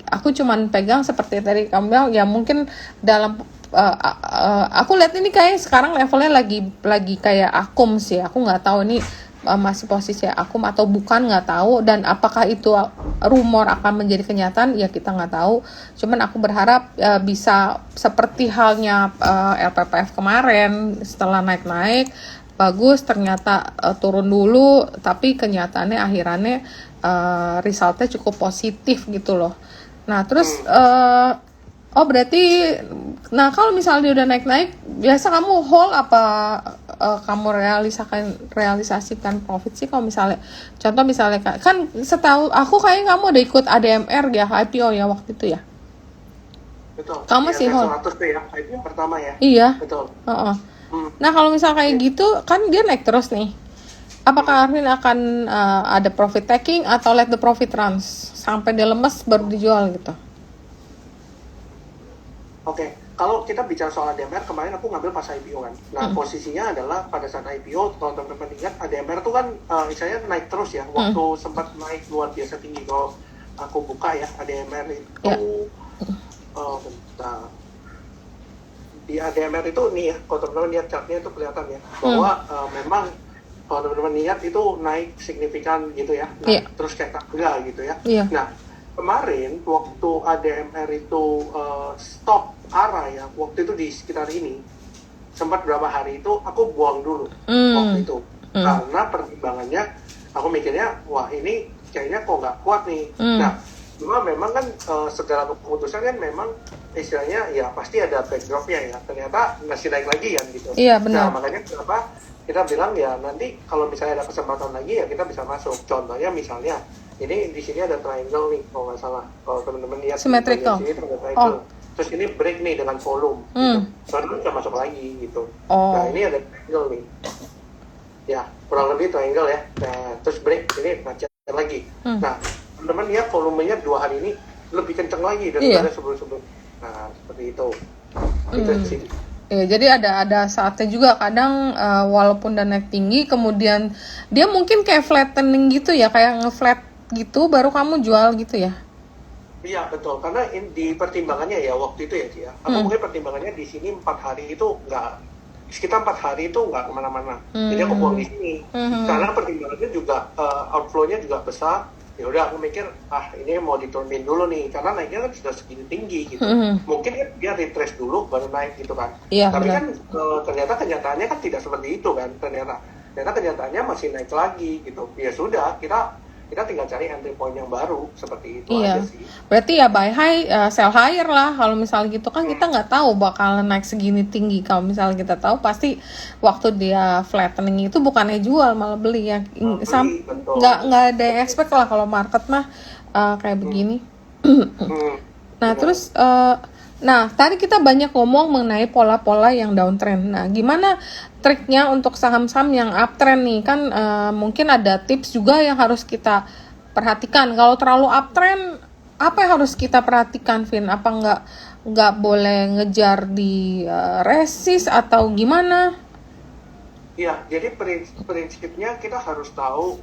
Aku cuman pegang seperti tadi kamu bilang ya, mungkin dalam aku lihat ini kayak sekarang levelnya lagi kayak akum sih. Aku nggak tahu ini masih posisi akum atau bukan, nggak tahu, dan apakah itu rumor akan menjadi kenyataan ya kita nggak tahu. Cuman aku berharap bisa seperti halnya LPPF kemarin, setelah naik bagus, ternyata turun dulu, tapi kenyataannya akhirannya resultnya cukup positif gitu loh. Nah terus oh berarti, nah kalau misalnya dia udah naik, biasa kamu hold apa kamu realisasikan profit sih? Kalau misalnya, contoh misalnya kan setahu aku kayaknya kamu ada ikut ADMR ya, IPO ya waktu itu ya? Betul. Kamu masih hold? 100 tuh ya, IPO pertama ya. Iya. Betul. Nah kalau misalnya kayak gitu, kan dia naik terus nih. Apakah Arvin akan ada profit taking atau let the profit runs sampai dia lemes baru dijual gitu? Oke, kalau kita bicara soal ADMR, kemarin aku ngambil pas IPO kan. Nah, posisinya adalah pada saat IPO, kalau teman-teman ingat, ADMR tuh kan misalnya naik terus ya. Waktu sempat naik luar biasa tinggi. Kalau aku buka ya, ADMR itu, bentar. Di ADMR itu nih ya, kalau teman-teman lihat chartnya itu kelihatan ya, bahwa memang kalau teman-teman lihat itu naik signifikan gitu ya. Nah, terus kayak tangga gitu ya. Nah, kemarin waktu ADMR itu stop arah ya, waktu itu di sekitar ini sempat berapa hari itu aku buang dulu waktu itu karena pertimbangannya aku mikirnya wah ini kayaknya kok nggak kuat nih. Nah cuma memang kan segala keputusan kan memang istilahnya ya pasti ada backdropnya ya, ternyata masih naik lagi kan gitu. Iya benar. Nah makanya kenapa kita bilang ya nanti kalau misalnya ada kesempatan lagi ya kita bisa masuk. Contohnya misalnya ini di sini ada triangle nih, kalau nggak salah. Kalau teman-teman lihat symmetrical. Di sini ada triangle. Terus ini break nih dengan volume. Gitu. Baru bisa masuk lagi gitu. Nah ini ada triangle nih. Ya kurang lebih triangle ya. Nah, terus break ini macet lagi. Nah teman-teman lihat volumenya 2 hari ini lebih kencang lagi daripada sebelum-sebelum. Nah seperti itu. Itu sih. Ya, jadi ada saatnya juga kadang walaupun dan naik tinggi, kemudian dia mungkin kayak flattening gitu ya, kayak nge-flat gitu baru kamu jual gitu ya? Iya betul, karena di pertimbangannya ya waktu itu ya Cia, aku mungkin pertimbangannya di sini 4 hari itu nggak, sekitar 4 hari itu nggak kemana-mana, jadi aku buang di sini, karena pertimbangannya juga outflow-nya juga besar. Ya udah aku mikir ini mau diturunin dulu nih, karena naiknya kan sudah segini tinggi gitu, mungkin kan dia retrace dulu baru naik gitu kan. Tapi benar. Kan ternyata kenyataannya kan tidak seperti itu kan, ternyata kenyataannya masih naik lagi gitu. Ya sudah, kita kita tinggal cari entry point yang baru seperti itu Iya, aja sih. berarti ya buy high, sell higher lah. Kalau misalnya gitu kan kita nggak tahu bakal naik segini tinggi. Kalau misalnya kita tahu pasti waktu dia flattening itu bukannya jual malah beli ya. Beli, betul. Nggak ada yang expect lah kalau market mah kayak begini. Nah terus nah tadi kita banyak ngomong mengenai pola-pola yang downtrend. Nah gimana triknya untuk saham-saham yang uptrend nih kan mungkin ada tips juga yang harus kita perhatikan. Kalau terlalu uptrend, apa yang harus kita perhatikan, Vin? Apa nggak boleh ngejar di resist atau gimana? Ya, jadi prinsipnya kita harus tahu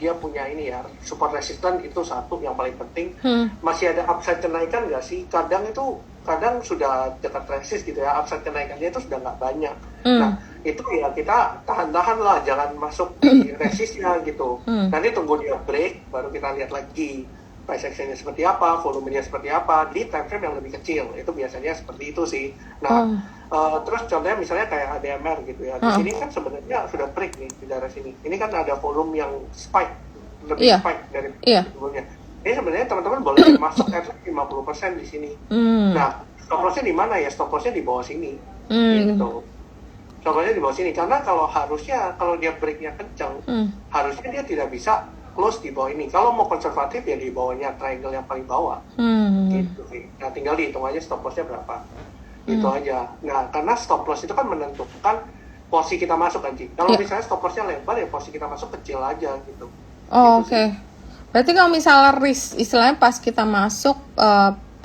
dia punya ini ya, support resistance itu satu yang paling penting. Masih ada upside kenaikan nggak sih? Kadang sudah dekat resist gitu ya, upside kenaikannya itu sudah nggak banyak. Nah, itu ya kita tahan-tahan lah, jangan masuk di resistnya gitu. Nanti tunggu dia break, baru kita lihat lagi price actionnya seperti apa, volumenya seperti apa, di time frame yang lebih kecil. Itu biasanya seperti itu sih. Nah, terus contohnya misalnya kayak ADMR gitu ya. Di sini kan sebenarnya sudah break nih di daerah sini. Ini kan ada volume yang spike, lebih spike dari sebelumnya. Ini sebenarnya teman-teman boleh masuk at least 50% di sini. Nah, stop loss-nya di mana ya? Stop loss-nya di bawah sini. Gitu. Stop loss-nya di bawah sini. Karena kalau dia break-nya kencang, harusnya dia tidak bisa close di bawah ini. Kalau mau konservatif ya di bawahnya triangle yang paling bawah. Gitu sih. Nah, tinggal dihitung aja stop loss-nya berapa. Itu aja. Nah, karena stop loss itu kan menentukan posisi kita masuk kan, Ci. Kalau misalnya stop loss-nya lebar ya posisi kita masuk kecil aja gitu. Oke. Berarti kalau misalnya risk, istilahnya pas kita masuk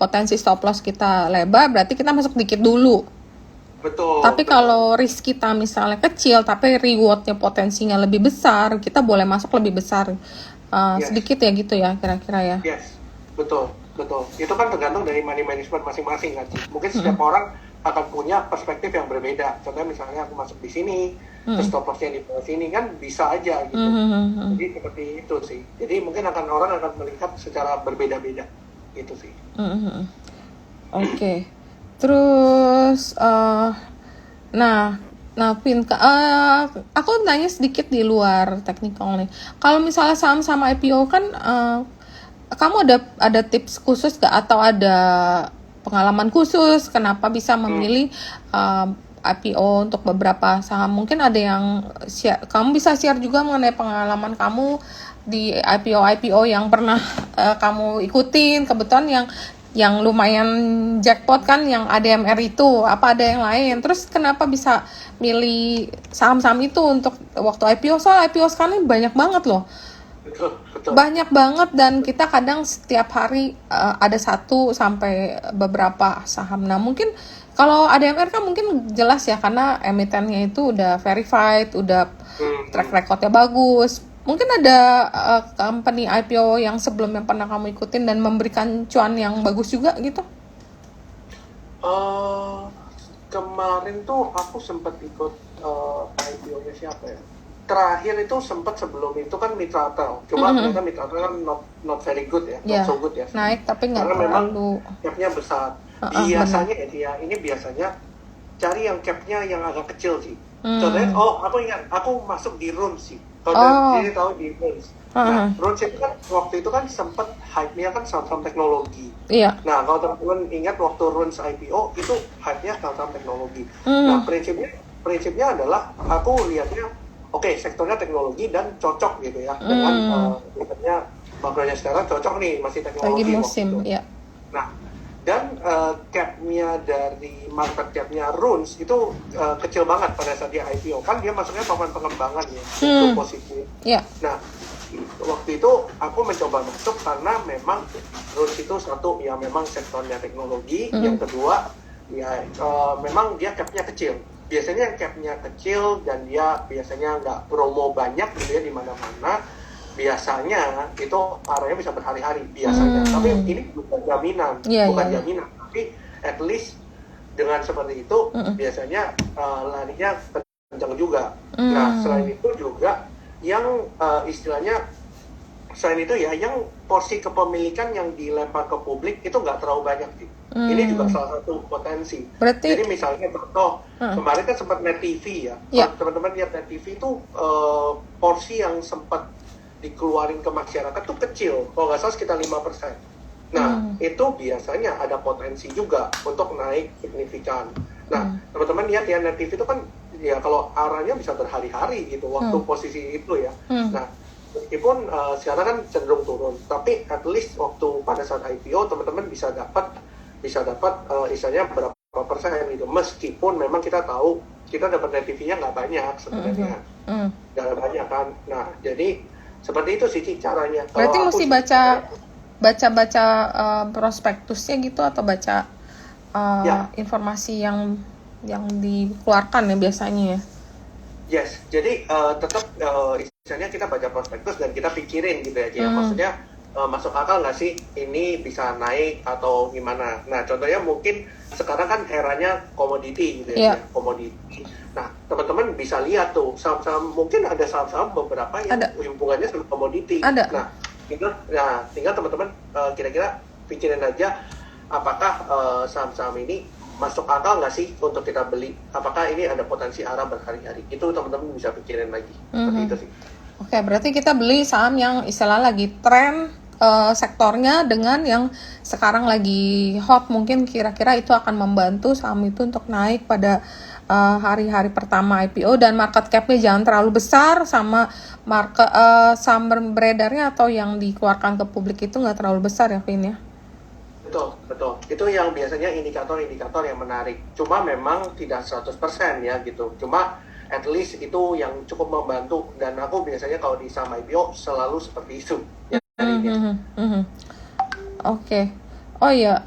potensi stop loss kita lebar, berarti kita masuk dikit dulu. Betul. Tapi kalau risk kita misalnya kecil, tapi rewardnya potensinya lebih besar, kita boleh masuk lebih besar. Sedikit ya gitu ya kira-kira ya. Yes, betul. Itu kan tergantung dari money management masing-masing kan, Ci. Mungkin setiap orang akan punya perspektif yang berbeda. Contohnya misalnya aku masuk di sini, terus stop loss-nya di bawah sini kan bisa aja gitu. Jadi seperti itu sih. Jadi mungkin orang akan melihat secara berbeda-beda gitu sih. Oke. Terus nah Vin, aku nanya sedikit di luar technical nih. Kalau misalnya saham-saham IPO kan kamu ada tips khusus gak atau ada pengalaman khusus kenapa bisa memilih IPO untuk beberapa saham? Mungkin ada yang kamu bisa share juga mengenai pengalaman kamu di IPO yang pernah kamu ikutin, kebetulan yang lumayan jackpot kan yang ADMR itu, apa ada yang lain? Terus kenapa bisa milih saham-saham itu untuk waktu IPO? Soal IPO sekarang ini banyak banget loh. Betul. Banyak banget dan kita kadang setiap hari ada 1 sampai beberapa saham. Nah mungkin kalau ADMR kan mungkin jelas ya karena emitennya itu udah verified, udah track recordnya bagus. Mungkin ada company IPO yang sebelumnya pernah kamu ikutin dan memberikan cuan yang bagus juga gitu? Kemarin tuh aku sempat ikut IPO-nya siapa ya? Terakhir itu sempat sebelum itu kan Mitratel. Cuma ternyata Mitratel kan not very good ya, not so good ya. Naik tapi nggak terlalu. Karena memang terlalu. cap-nya besar. Biasanya ya dia, ini biasanya cari yang cap-nya yang agak kecil sih. Contohnya, aku ingat, aku masuk di Runes sih. Kalau jadi tahu di Runes. Nah, Runes itu kan waktu itu kan sempat hype-nya kan saham-saham teknologi. Iya. Nah, kalau teman-teman ingat waktu Runes IPO itu hype-nya saham-saham teknologi. Nah, prinsipnya adalah aku lihatnya oke, sektornya teknologi dan cocok gitu ya dengan misalnya makronya sekarang cocok nih masih teknologi. Lagi musim, ya. Nah, dan cap-nya dari market cap-nya Runes itu kecil banget pada saat dia IPO. Kan dia masuknya papan pengembangan ya, itu positif. Yeah. Nah, waktu itu aku mencoba masuk karena memang Runes itu satu ya memang sektornya teknologi, yang kedua ya memang dia cap-nya kecil. Biasanya yang cap-nya kecil dan dia biasanya nggak promo banyak gitu ya di mana-mana. Biasanya itu arahnya bisa berhari-hari biasanya. Tapi ini bukan jaminan, jaminan. Tapi at least dengan seperti itu biasanya larinya kencang juga. Nah selain itu juga yang istilahnya selain itu ya yang porsi kepemilikan yang dilempar ke publik itu nggak terlalu banyak sih. Ini juga salah satu potensi. Berarti, jadi misalnya contoh kemarin kan sempat Net TV ya. Teman-teman lihat Net TV itu porsi yang sempat dikeluarin ke masyarakat tuh kecil, kalau nggak salah sekitar 5%. Nah, itu biasanya ada potensi juga untuk naik signifikan. Nah, teman-teman lihat ya, net TV itu kan ya kalau arahnya bisa berhari-hari gitu waktu posisi itu ya. Nah, meskipun sekarang kan cenderung turun, tapi at least waktu pada saat IPO teman-teman bisa dapat istilahnya berapa persen gitu. Meskipun memang kita tahu kita dapat net TV-nya nggak banyak sebenarnya, nggak banyak kan. Nah, jadi seperti itu sih caranya. Berarti Kalau mesti aku sih, baca prospektusnya gitu, atau baca ya, informasi yang dikeluarkan ya biasanya ya. yes, jadi tetap istilahnya kita baca prospektus dan kita pikirin gitu ya, Ci. Maksudnya masuk akal nggak sih ini bisa naik atau gimana? Nah, contohnya mungkin sekarang kan eranya komoditi gitu ya, komoditi. Nah, teman-teman bisa lihat tuh saham-saham, mungkin ada saham-saham beberapa yang Ada. hubungannya sama komoditi. Ada. Tinggal teman-teman kira-kira pikirin aja apakah saham-saham ini masuk akal nggak sih untuk kita beli? Apakah ini ada potensi arah berhari-hari? Itu teman-teman bisa pikirin lagi. Seperti itu sih. Oke, berarti kita beli saham yang istilah lagi tren sektornya dengan yang sekarang lagi hot, mungkin kira-kira itu akan membantu saham itu untuk naik pada hari-hari pertama IPO, dan market cap-nya jangan terlalu besar, sama saham beredarnya atau yang dikeluarkan ke publik itu nggak terlalu besar ya, Vin ya. Betul. Itu yang biasanya indikator-indikator yang menarik. Cuma memang tidak 100% ya gitu. Cuma at least itu yang cukup membantu. Dan aku biasanya kalau di saham IPO selalu seperti itu. Ya, Oke. Oh ya,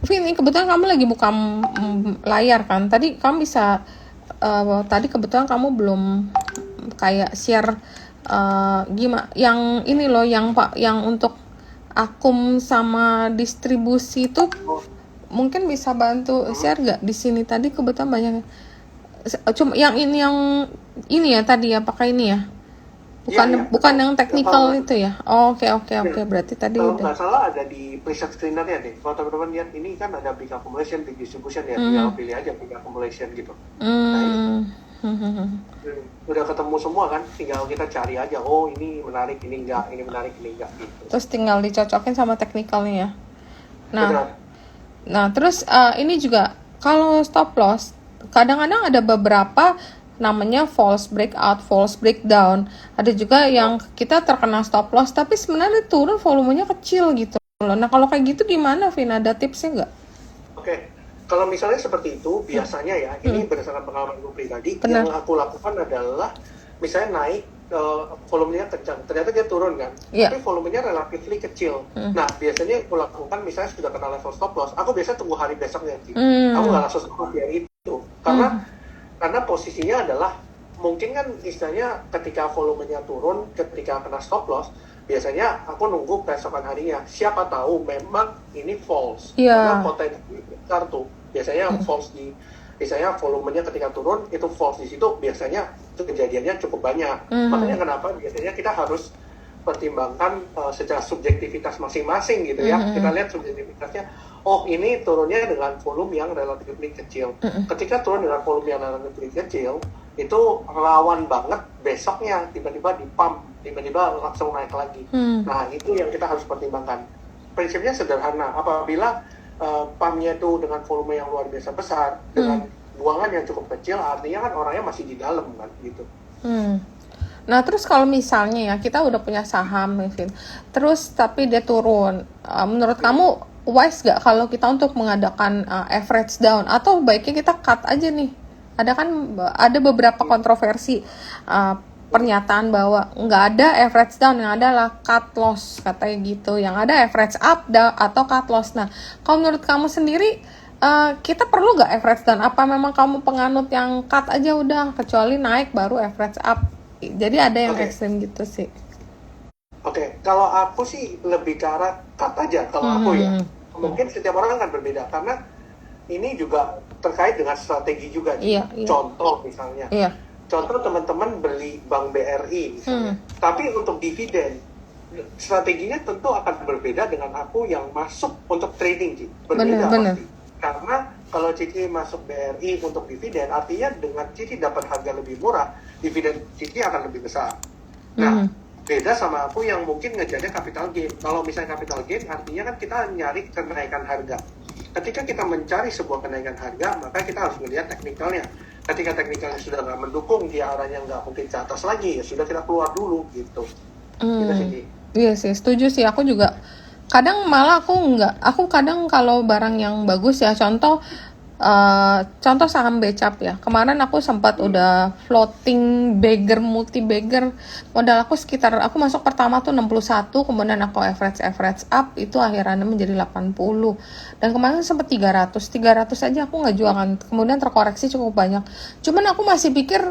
Vin, ini kebetulan kamu lagi buka layar kan? Tadi kamu bisa, tadi kebetulan kamu belum kayak share gimana yang ini loh, yang untuk akum sama distribusi itu, mungkin bisa bantu share gak di sini? Tadi kebetulan banyak, cuma yang ini ya tadi ya, pakai ini ya, bukan yang technical itu ya. Oke, berarti tadi kalau udah. nggak salah ada di preset screener-nya deh. Kalau teman-teman lihat ini kan ada big accumulation, big distribution ya, tinggal pilih aja big accumulation gitu. Nah, udah ketemu semua kan, tinggal kita cari aja, oh ini menarik, ini enggak, ini menarik, ini enggak gitu. Terus tinggal dicocokin sama technicalnya ya. Benar. Nah, terus ini juga kalau stop loss, kadang-kadang ada beberapa namanya false breakout, false breakdown. Ada juga yang kita terkena stop loss tapi sebenarnya turun volumenya kecil gitu loh. Nah, kalau kayak gitu gimana, Vin? Ada tipsnya nggak? Oke. Kalau misalnya seperti itu, biasanya ya, ini berdasarkan pengalaman gue pribadi, yang aku lakukan adalah misalnya naik, volumenya kencang, ternyata dia turun kan, tapi volumenya relatif kecil. Nah, biasanya aku lakukan misalnya sudah kena level stop loss, aku biasa tunggu hari besoknya sih. Aku nggak langsung stop yang itu, karena posisinya adalah mungkin kan istilahnya ketika volumenya turun, ketika kena stop loss, biasanya aku nunggu besokan harinya. Siapa tahu memang ini false. Karena potensi besar tuh. Biasanya false misalnya volumenya ketika turun itu false di situ, biasanya itu kejadiannya cukup banyak. Makanya kenapa biasanya kita harus pertimbangkan secara subjektivitas masing-masing gitu ya. Kita lihat subjektivitasnya. Oh, ini turunnya dengan volume yang relatif kecil. Ketika turun dengan volume yang relatif kecil, itu rawan banget besoknya tiba-tiba di-pump, tiba-tiba langsung naik lagi. Nah, itu yang kita harus pertimbangkan. Prinsipnya sederhana. Apabila pumpnya itu dengan volume yang luar biasa besar, dengan buangan yang cukup kecil, artinya kan orangnya masih di dalam kan, gitu. Nah, terus kalau misalnya ya, kita udah punya saham, Vin, terus tapi dia turun, menurut kamu wise gak kalau kita untuk mengadakan average down, atau baiknya kita cut aja nih? Ada beberapa kontroversi pernyataan bahwa nggak ada average down, yang ada adalah cut loss, katanya gitu. Yang ada average up atau cut loss. Nah, kalau menurut kamu sendiri, kita perlu nggak average down? Apa memang kamu penganut yang cut aja udah, kecuali naik baru average up? Jadi ada yang ekstrem gitu sih. Oke, kalau aku sih lebih ke arah cut aja. Kalau aku ya, mungkin setiap orang akan berbeda karena ini juga terkait dengan strategi juga. Contoh misalnya, contoh teman-teman beli Bank BRI misalnya, tapi untuk dividen, strateginya tentu akan berbeda dengan aku yang masuk untuk trading, berbeda pasti. Karena kalau Cici masuk BRI untuk dividen, artinya dengan Cici dapat harga lebih murah, dividen Cici akan lebih besar. Nah, Hmm. beda sama aku yang mungkin ngejarnya capital gain. Kalau misalnya capital gain, artinya kan kita nyari kenaikan harga. Ketika kita mencari sebuah kenaikan harga, maka kita harus melihat teknikalnya. Ketika teknikalnya sudah nggak mendukung, dia arahnya nggak mungkin ke atas lagi, ya sudah kita keluar dulu gitu. Gitu sih, Hmm. Ci. Iya sih, setuju sih. Aku juga kadang malah aku nggak. Aku kadang kalau barang yang bagus ya, contoh saham Becap ya. Kemarin aku sempat udah floating bagger, multi bagger. Modal aku sekitar, aku masuk pertama tuh 61, kemudian aku average up, itu akhirannya menjadi 80. Dan kemarin sempat 300 aja aku nggak jual kan. Kemudian terkoreksi cukup banyak. Cuman aku masih pikir,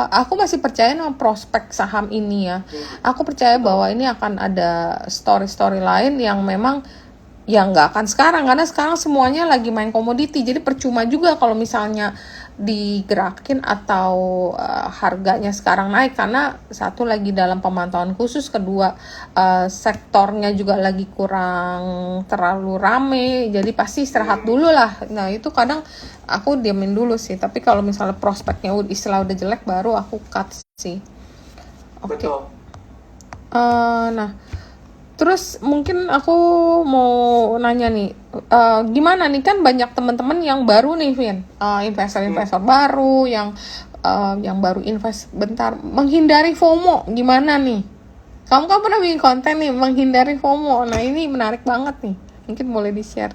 aku masih percaya sama prospek saham ini ya. Aku percaya bahwa ini akan ada story-story lain yang memang ya nggak akan sekarang, karena sekarang semuanya lagi main komoditi, jadi percuma juga kalau misalnya digerakin atau harganya sekarang naik, karena satu lagi dalam pemantauan khusus, kedua sektornya juga lagi kurang terlalu rame, jadi pasti istirahat dulu lah. Nah itu kadang aku diamin dulu sih, tapi kalau misalnya prospeknya istilah udah jelek baru aku cut sih. Oke. Betul. Nah, terus mungkin aku mau nanya nih, gimana nih, kan banyak teman-teman yang baru nih, Vin, investor-investor baru yang baru invest bentar, menghindari FOMO, gimana nih? Kamu kan pernah bikin konten nih, menghindari FOMO. Nah, ini menarik banget nih. Mungkin boleh di-share.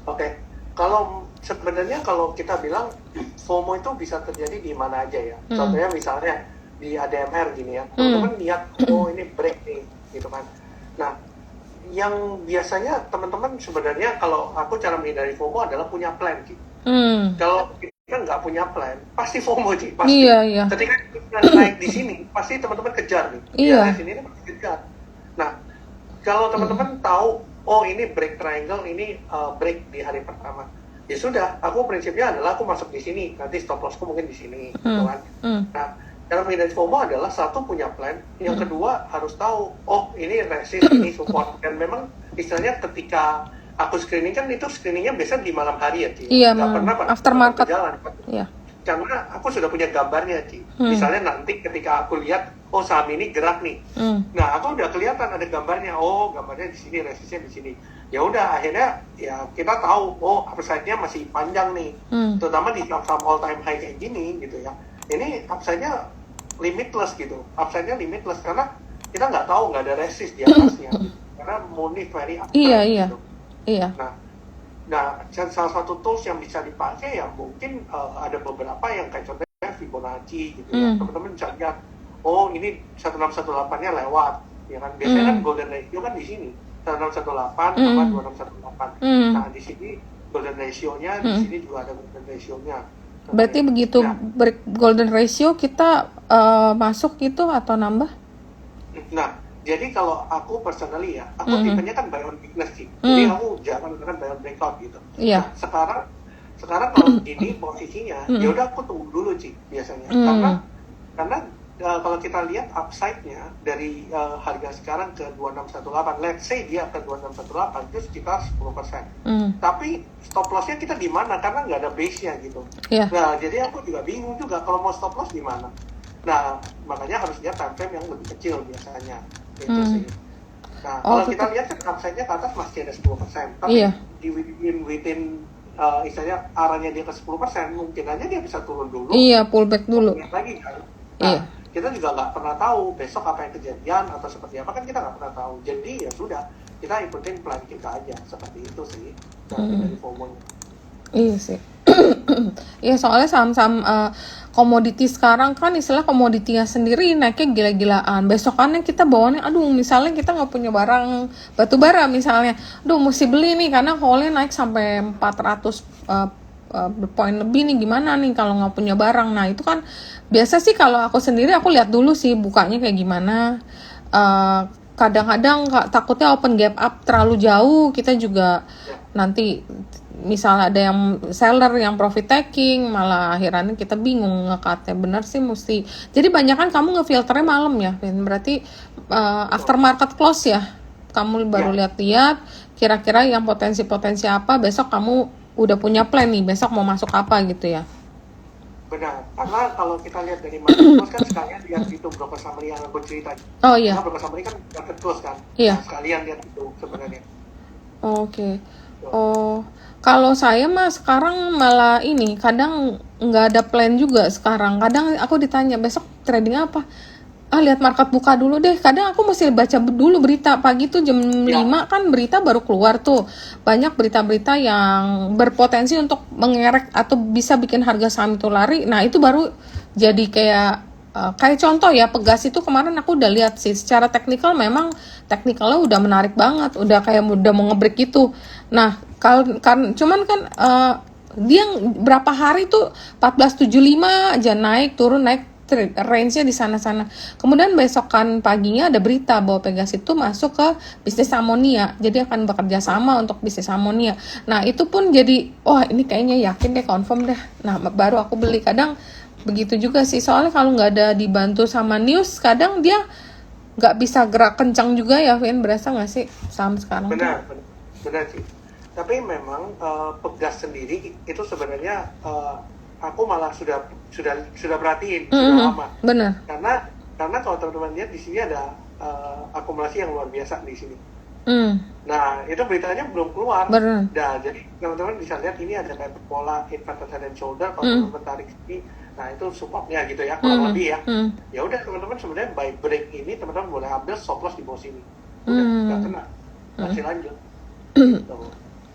Oke, kalau sebenarnya kalau kita bilang FOMO itu bisa terjadi di mana aja ya. Contohnya misalnya di ADMR gini ya, teman-teman lihat, oh ini break nih, gitu kan. Nah, yang biasanya teman-teman sebenarnya kalau aku cara menghindari FOMO adalah punya plan, Ci. Kalau kita nggak punya plan, pasti FOMO, Ci, pasti. Iya. Ketika kita naik di sini, pasti teman-teman kejar nih. Iya. Di sini ini pasti kejar. Nah, kalau teman-teman tahu, oh ini break triangle, ini break di hari pertama, ya sudah, aku prinsipnya adalah aku masuk di sini, nanti stop lossku mungkin di sini, gitu kan. Nah, cara menghindari FOMO adalah satu punya plan, yang kedua harus tahu, oh ini resist, ini support, dan memang istilahnya ketika aku screening kan itu screeningnya biasa di malam hari ya, Ci. Iya, Nggak pernah aftermarket. berjalan. Iya. Karena aku sudah punya gambarnya, Ci. Misalnya nanti ketika aku lihat, oh saham ini gerak nih. Nah, aku udah kelihatan ada gambarnya. Oh, gambarnya di sini, resistnya di sini. Ya udah, akhirnya ya kita tahu, oh upside-nya masih panjang nih. Terutama di saham all time high kayak gini gitu ya. Ini upside-nya limitless gitu. Upside-nya limitless karena kita nggak tahu, nggak ada resist di atasnya. Karena money very upside. Iya. Gitu. Iya. Nah, salah satu tools yang bisa dipakai ya mungkin ada beberapa yang kayak contohnya Fibonacci gitu ya. Teman-teman bisa lihat, oh ini 1618-nya lewat, ya kan? Biasanya kan golden ratio kan di sini 1618 sama 2618. Nah, di sini golden ratio-nya, di sini juga ada golden ratio-nya. Berarti begitu golden ratio kita masuk gitu atau nambah? Nah, jadi kalau aku personally ya, aku tipenya kan buy on weakness sih. Jadi aku jarang kan buy on breakout gitu. Iya. Nah, sekarang kalau ini posisinya, ya udah aku tunggu dulu sih biasanya. Karena kalau kita lihat upside-nya dari harga sekarang ke 2618, let's say dia ke 2618 itu sekitar 10%. Tapi stop loss-nya kita di mana? Karena nggak ada base-nya gitu. Iya. Nah, jadi aku juga bingung juga kalau mau stop loss di mana. Nah, makanya harus lihat time frame yang lebih kecil biasanya. Itu sih. Nah, kalau kita lihat kan upside-nya ke atas masih ada 10%. Tapi di within istilahnya arahnya dia ke 10%, mungkin aja dia bisa turun dulu. Iya, pullback dulu. Lagi kan. Nah, kita juga nggak pernah tahu besok apa yang kejadian atau seperti apa, kan kita nggak pernah tahu. Jadi ya sudah, kita ikutin plan kita aja. Seperti itu sih dari FOMO-nya. Iya sih. Iya, soalnya saham-saham komoditi sekarang kan istilah komoditinya sendiri naiknya gila-gilaan. Besokannya kita bawaannya, aduh misalnya kita nggak punya barang batu bara misalnya, aduh mesti beli nih karena call-nya naik sampai 400 poin lebih nih, gimana nih kalau nggak punya barang. Nah itu kan biasa sih, kalau aku sendiri aku lihat dulu sih bukanya kayak gimana. Kadang-kadang takutnya open gap up terlalu jauh, kita juga nanti misalnya ada yang seller yang profit taking, malah akhirannya kita bingung ngekatnya. Bener sih, mesti. Jadi banyak kan kamu ngefilternya malam ya, berarti aftermarket close ya. Kamu baru lihat-lihat kira-kira yang potensi-potensi apa, besok kamu udah punya plan nih, besok mau masuk apa gitu ya. Benar, karena kalau kita lihat dari market close kan sekalian lihat itu broker summary yang aku cerita. Oh Karena iya, broker summary kan market close kan. iya. Nah, sekalian lihat itu sebenarnya. Oke. Oh, kalau saya mah sekarang malah ini, kadang nggak ada plan juga sekarang. Kadang aku ditanya besok trading apa? Ah, lihat market buka dulu deh. Kadang aku mesti baca dulu berita. Pagi tuh jam 5 kan berita baru keluar tuh. Banyak berita-berita yang berpotensi untuk mengerek atau bisa bikin harga saham itu lari. Nah, itu baru jadi kayak contoh ya, Pegas itu kemarin aku udah lihat sih secara teknikal, memang teknikalnya udah menarik banget, udah kayak udah mau ngebreak gitu. Nah, cuman kan dia berapa hari tuh 1475 aja naik turun naik, range-nya di sana-sana. Kemudian besokan paginya ada berita bahwa Pegas itu masuk ke bisnis amonia. Jadi akan bekerja sama untuk bisnis amonia. Nah, itu pun jadi, wah ini kayaknya yakin deh, confirm deh. Nah, baru aku beli. Kadang begitu juga sih. Soalnya kalau nggak ada dibantu sama news, kadang dia nggak bisa gerak kencang juga ya, Vin. Berasa nggak sih saham sekarang? Benar sih. Tapi memang Pegas sendiri itu sebenarnya aku malah sudah perhatiin sudah lama. Benar. Karena kalau teman-teman lihat di sini ada akumulasi yang luar biasa di sini. Nah, itu beritanya belum keluar. Benar. Nah, jadi teman-teman bisa lihat ini ada kayak pola inverted head and shoulder. Kalau teman-teman tarik sini, nah itu supportnya gitu ya, kurang lebih ya. Ya udah teman-teman sebenarnya by break ini teman-teman boleh ambil stop loss di bawah sini. Udah nggak kena, masih lanjut. Gitu.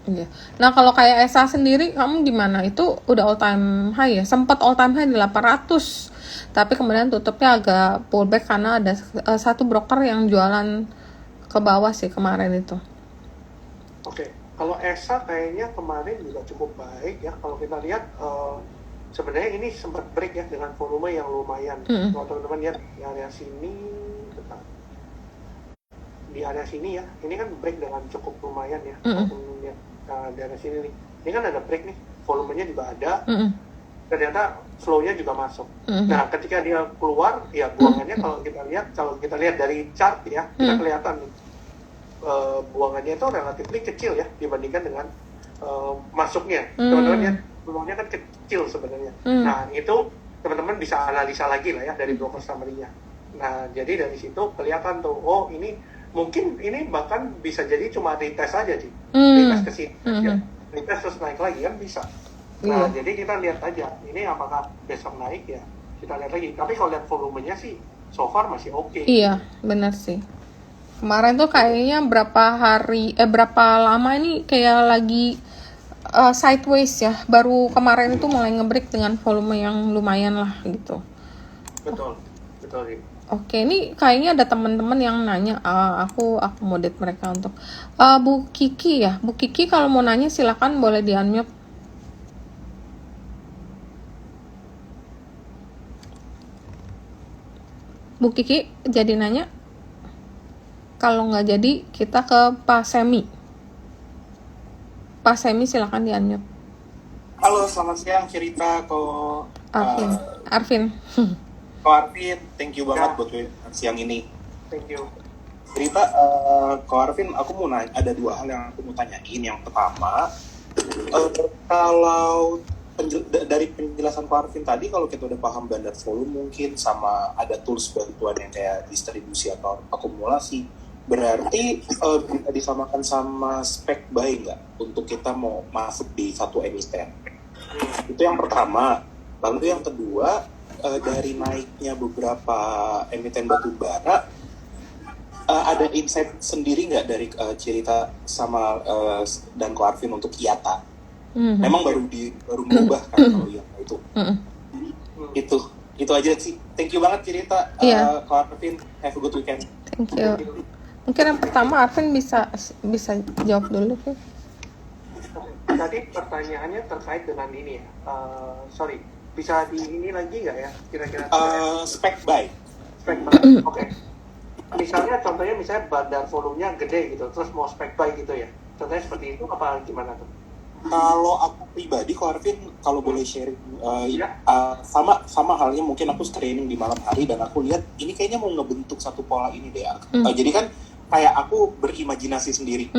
Iya. Nah, kalau kayak ESA sendiri kamu gimana? Itu udah all time high ya? Sempat all time high di 800. Tapi kemudian tutupnya agak pullback karena ada satu broker yang jualan ke bawah sih kemarin itu. Oke. Kalau ESA kayaknya kemarin juga cukup baik ya. Kalau kita lihat sebenarnya ini sempat break ya dengan volume yang lumayan. Kalau teman-teman lihat di area sini, di area sini ya, ini kan break dengan cukup lumayan ya. Di area sini nih, ini kan ada break nih, volumenya juga ada, ternyata flow-nya juga masuk. Nah, ketika dia keluar, ya buangannya kalau kita lihat dari chart ya, kita kelihatan nih, buangannya itu relatif kecil ya dibandingkan dengan masuknya. Teman-teman lihat, buangannya kan kecil sebenarnya. Nah, itu teman-teman bisa analisa lagi lah ya dari broker summary-nya. Nah, jadi dari situ kelihatan tuh, oh ini mungkin ini bahkan bisa jadi cuma retest aja sih, retest ke sini, retest terus naik lagi kan bisa. Nah, jadi kita lihat aja, ini apakah besok naik ya, kita lihat lagi. Tapi kalau lihat volumenya sih, so far masih oke. Iya, benar sih. Kemarin tuh kayaknya berapa lama ini kayak lagi sideways ya, baru kemarin itu mulai ngebreak dengan volume yang lumayan lah gitu. Betul sih. Oke, ini kayaknya ada teman-teman yang nanya, aku akomodir mereka untuk Bu Kiki ya. Bu Kiki kalau mau nanya silakan, boleh di-unmute. Bu Kiki jadi nanya? Kalau nggak jadi, kita ke Pak Semi. Pak Semi silakan di-unmute. Halo, selamat siang cerita kok. Arvin. Ko Arvin, thank you banget buat siang ini. Thank you. Cerita, Ko Arvin, aku mau nanya, ada dua hal yang aku mau tanyain. Yang pertama, kalau dari penjelasan Ko Arvin tadi, kalau kita udah paham bandar volume mungkin sama ada tools bantuan yang kayak distribusi atau akumulasi, berarti bisa disamakan sama spec buy nggak untuk kita mau masuk di satu emiten? Itu yang pertama. Lalu yang kedua, dari naiknya beberapa emiten batu bara, ada insight sendiri nggak dari cerita sama dan Ko Arvin untuk IATA? Memang baru mengubah kan kalau yang itu. Itu aja sih. Thank you banget cerita Ko Arvin. Have a good weekend. Thank you. Mungkin yang pertama Arvin bisa jawab dulu. Tadi pertanyaannya terkait dengan ini ya. Bisa di ini lagi nggak ya kira-kira? Spec buy. Oke. Contohnya misalnya bandar volumenya gede gitu, terus mau spec buy gitu ya. Contohnya seperti itu apa gimana tuh? Kalau aku pribadi, Ko Arvin, kalau boleh sharing, sama halnya mungkin aku training di malam hari dan aku lihat ini kayaknya mau ngebentuk satu pola ini deh. Jadi kan kayak aku berimajinasi sendiri.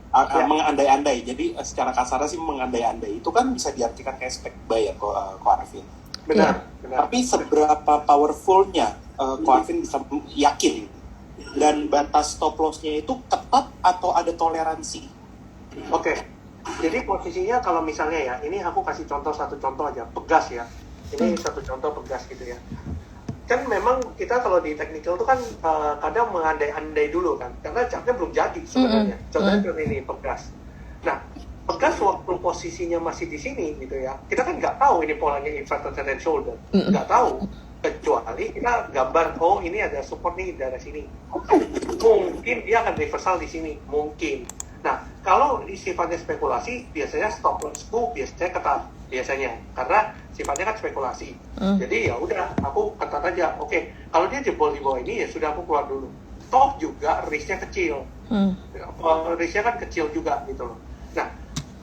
Mengandai-andai, jadi secara kasar sih mengandai-andai itu kan bisa diartikan kayak spec buy ya Ko Arvin. Benar, benar. Tapi seberapa powerfulnya Ko Arvin bisa yakin dan batas stop loss-nya itu ketat atau ada toleransi? Oke, jadi posisinya kalau misalnya ya, ini aku kasih satu contoh aja, pegas ya. Ini satu contoh pegas gitu ya. Kan memang kita kalau di technical itu kan kadang mengandai-andai dulu kan, karena chartnya belum jadi sebenarnya. Contohnya seperti ini, pegas. Nah, pegas waktu posisinya masih di sini gitu ya, kita kan nggak tahu ini polanya inverted head and shoulder, nggak tahu. Kecuali kita gambar, oh ini ada support nih dari sini. Mungkin dia akan reversal di sini, mungkin. Nah, kalau sifatnya spekulasi, biasanya stop lossku biasanya ketat, biasanya. Karena sifatnya kan spekulasi. Jadi ya udah, aku ketat aja. Oke, kalau dia jebol di bawah ini, ya sudah aku keluar dulu. Toh juga risknya kecil. Risknya kan kecil juga gitu loh. Nah,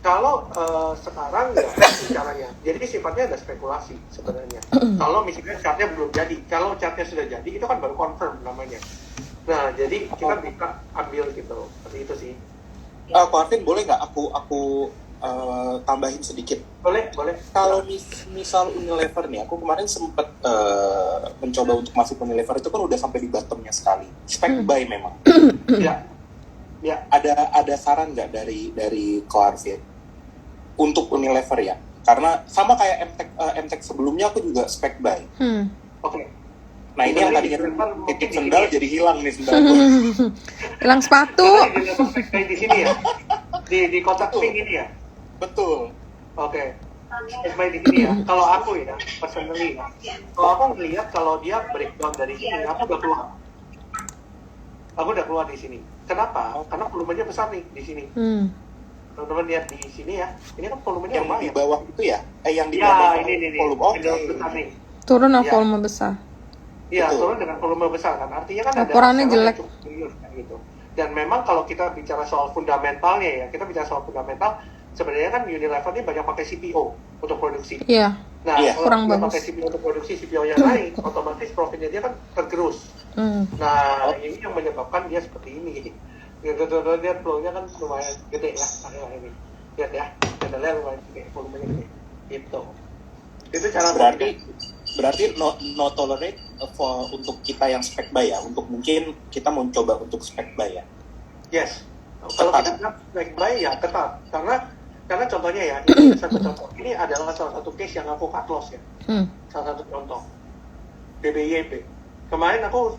kalau sekarang ya caranya, jadi sifatnya ada spekulasi sebenarnya. Kalau misalnya chartnya belum jadi, kalau chartnya sudah jadi, itu kan baru confirm namanya. Nah, jadi kita bisa ambil gitu, seperti itu sih. Ko Arvin, boleh nggak aku tambahin sedikit? Boleh. Kalau misal Unilever nih, aku kemarin sempat mencoba untuk masuk Unilever, itu kan udah sampai di bottomnya sekali. Spec buy memang. Ya. Ada saran nggak dari Ko Arvin untuk Unilever ya? Karena sama kayak MTech sebelumnya, aku juga spec buy. Oke. Nah, ini yang tadinya titik sendal jadi hilang nih sendal. Hilang sepatu. Kayak di sini ya, di kotak pink ini ya. Betul. Oke. Main di sini ya. Kalau aku ya, personally ya, kalau aku ngelihat kalau dia breakdown dari sini, aku udah keluar. Aku udah keluar di sini. Kenapa? Karena volumenya besar nih di sini. Teman-teman lihat di sini ya. Ini kan volumenya Yang lumayan. di bawah itu ya? Yang di Ya, bawah ini. volume. Besar nih. Turun Ya. volume besar. Iya, Betul. turun dengan volume besar kan. Artinya kan Laporannya ada jelek. cukup serius kan gitu. Dan memang kalau kita bicara soal fundamentalnya ya, kita bicara soal fundamental, sebenarnya kan Unilever ini banyak pakai CPO untuk produksi. Iya. Nah, Iya. kalau Kurang dia bagus. pakai CPO untuk produksi, CPO yang naik, otomatis profitnya dia kan tergerus. Nah, ini yang menyebabkan dia seperti ini. Lihat flow-nya kan lumayan gede ya. Nah, ini. Lihat ya, channelnya lumayan gede, volumenya gede. Gitu. Itu cara Berarti no tolerate untuk kita yang spec buy ya, untuk mungkin kita mau coba untuk spec buy ya. Yes. Kalau kita spec buy ya ketat. Karena contohnya ya, ini satu contoh. Ini adalah salah satu case yang aku cut loss ya. Salah satu contoh. BBYP. Kemarin aku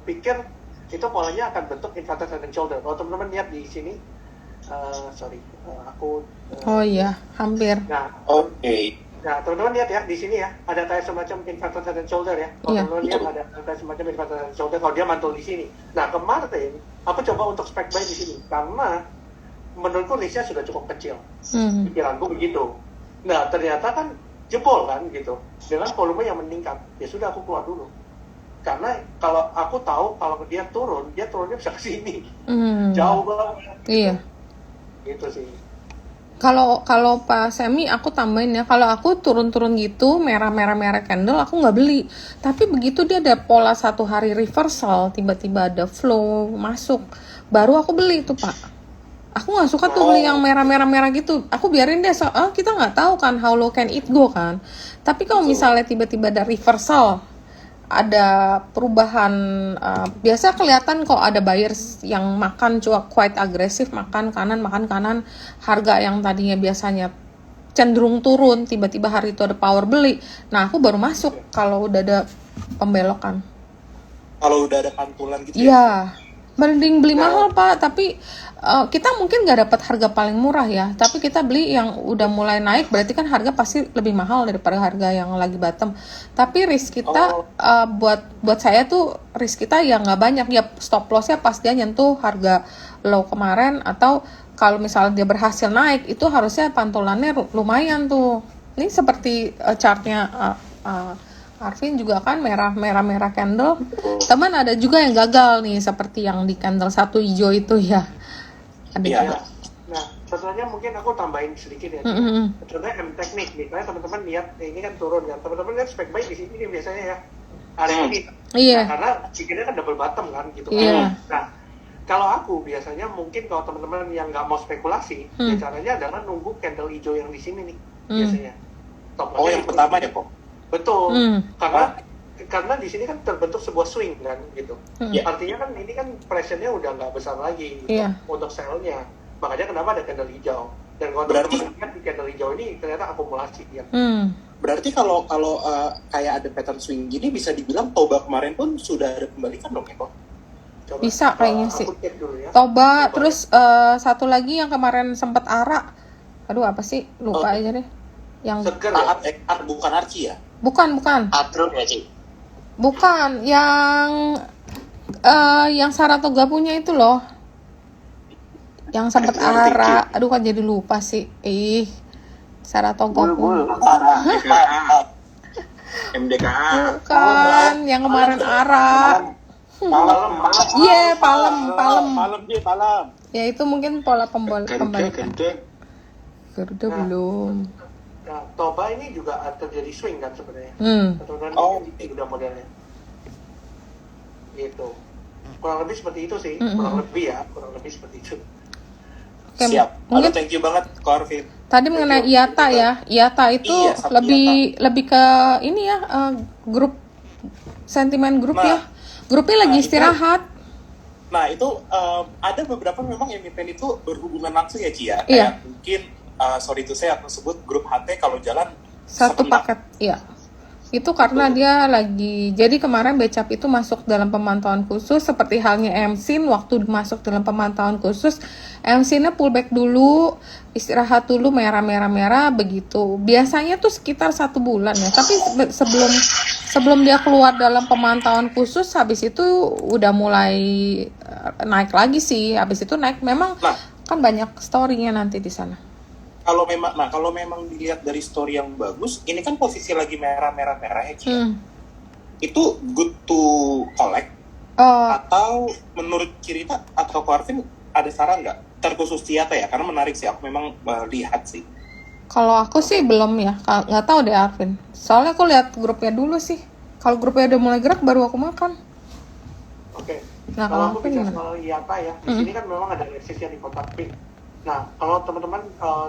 pikir itu polanya akan bentuk inverted head and shoulder. Kalau teman-teman lihat di sini, Oh iya, hampir. Nah, Oke. Nah, teman-teman lihat ya, di sini ya, ada kayak semacam inverted head and shoulder ya. Kalau Iya. teman-teman lihat ada kayak semacam inverted head and shoulder, kalau dia mantul di sini. Nah, kemarin aku coba untuk spec buy di sini, karena menurutku risknya sudah cukup kecil. Pikiranku begitu. Nah, ternyata kan jebol kan gitu. Dengan volume yang meningkat, ya sudah aku keluar dulu. Karena kalau aku tahu kalau dia turunnya bisa ke sini. Jauh banget. Iya. Gitu sih. Kalau Pak Semi aku tambahin ya, kalau aku turun-turun gitu merah candle aku nggak beli. Tapi begitu dia ada pola satu hari reversal, tiba-tiba ada flow masuk, baru aku beli itu Pak. Aku nggak suka tuh beli yang merah gitu. Aku biarin deh, kita nggak tahu kan how low can it go kan. Tapi kalau misalnya tiba-tiba ada reversal, ada perubahan, biasa kelihatan kok ada buyers yang makan quite agresif, makan kanan, harga yang tadinya biasanya cenderung turun, tiba-tiba hari itu ada power beli. Nah, aku baru masuk kalau udah ada pembelokan. Kalau udah ada pantulan gitu Iya, mending beli mahal Pak, tapi kita mungkin nggak dapat harga paling murah ya, tapi kita beli yang udah mulai naik, berarti kan harga pasti lebih mahal daripada harga yang lagi bottom. Tapi risk kita buat saya tuh risk kita ya nggak banyak ya, stop lossnya pas dia nyentuh harga low kemarin, atau kalau misalnya dia berhasil naik itu harusnya pantulannya lumayan tuh. Ini seperti chartnya Arvin juga kan merah candle. Teman ada juga yang gagal nih, seperti yang di candle satu hijau itu ya. Ada juga. Nah, sebenarnya mungkin aku tambahin sedikit ya. Contohnya MTech nih, misalnya teman-teman lihat ini kan turun kan. Teman-teman lihat spek buy di sini nih biasanya ya. Hari ini. Iya. Nah, karena pikirnya kan double bottom kan gitu Iya. kan. Nah, kalau aku biasanya mungkin kalau teman-teman yang nggak mau spekulasi, ya caranya adalah nunggu candle hijau yang di sini nih biasanya. yang pertama ya kok. Betul. Hmm. Karena di sini kan terbentuk sebuah swing kan gitu. Hmm. Artinya kan ini kan pressure-nya udah nggak besar lagi gitu, Iya. untuk sell-nya. Makanya kenapa ada candle hijau. Dan kalau Berarti- teman-teman lihat di candle hijau ini ternyata akumulasi ya. Berarti kalau kayak ada pattern swing gini bisa dibilang Toba kemarin pun sudah ada pembalikan dong ya kok? Coba, Bisa kayaknya sih. aku cek dulu ya. Toba, terus satu lagi yang kemarin sempat ARA. Aduh, apa sih? Lupa aja deh. Yang Seger ya. Bukan Archie ya? bukan. Atro ya, Ci? Bukan, yang Saratoga punya itu loh. Yang sempat ARA. Aduh, kan jadi lupa sih. Saratoga punya. MDKA. Bukan, yang kemarin ARA. Iya, Palem. Ya itu mungkin pola pembalikan. Garuda belum. Nah, Toba ini juga terjadi swing kan sebenarnya. Teman-teman ini udah modelnya. Gitu. Kurang lebih seperti itu sih. Kurang lebih seperti itu. Oke, Siap. mungkin Thank you banget Ko Arvin. tadi mengenai IATA ya. IATA itu Iya, satu lebih ke ini ya, grup sentimen grup Nah, ya. Grupnya lagi itu- istirahat. Nah itu ada beberapa memang emiten itu berhubungan langsung ya Ci ya. Iya. Kayak mungkin sorry to say aku sebut grup HT kalau jalan Satu serentak. paket, iya. Itu karena dia lagi, jadi kemarin Becap itu masuk dalam pemantauan khusus seperti halnya MSIN waktu masuk dalam pemantauan khusus, MSIN-nya pullback dulu, istirahat dulu merah begitu. Biasanya tuh sekitar 1 bulan ya, tapi sebelum dia keluar dalam pemantauan khusus, habis itu udah mulai naik lagi sih. Habis itu naik memang Nah. kan banyak story-nya nanti di sana. Kalau memang dilihat dari story yang bagus, ini kan posisi lagi merah ya Ci. Itu good to collect atau menurut Cirita atau Ko Arvin ada saran nggak? Terkhusus Ciata ya, karena menarik sih. Aku memang lihat sih. Kalau aku sih belum ya, nggak tahu deh Arvin. Soalnya aku lihat grupnya dulu sih. Kalau grupnya udah mulai gerak baru aku makan. Oke. Nah, Kalau kalau aku aku bicara gimana? soal IATA ya, di sini kan memang ada resistnya di kotak pink. Nah, kalau teman-teman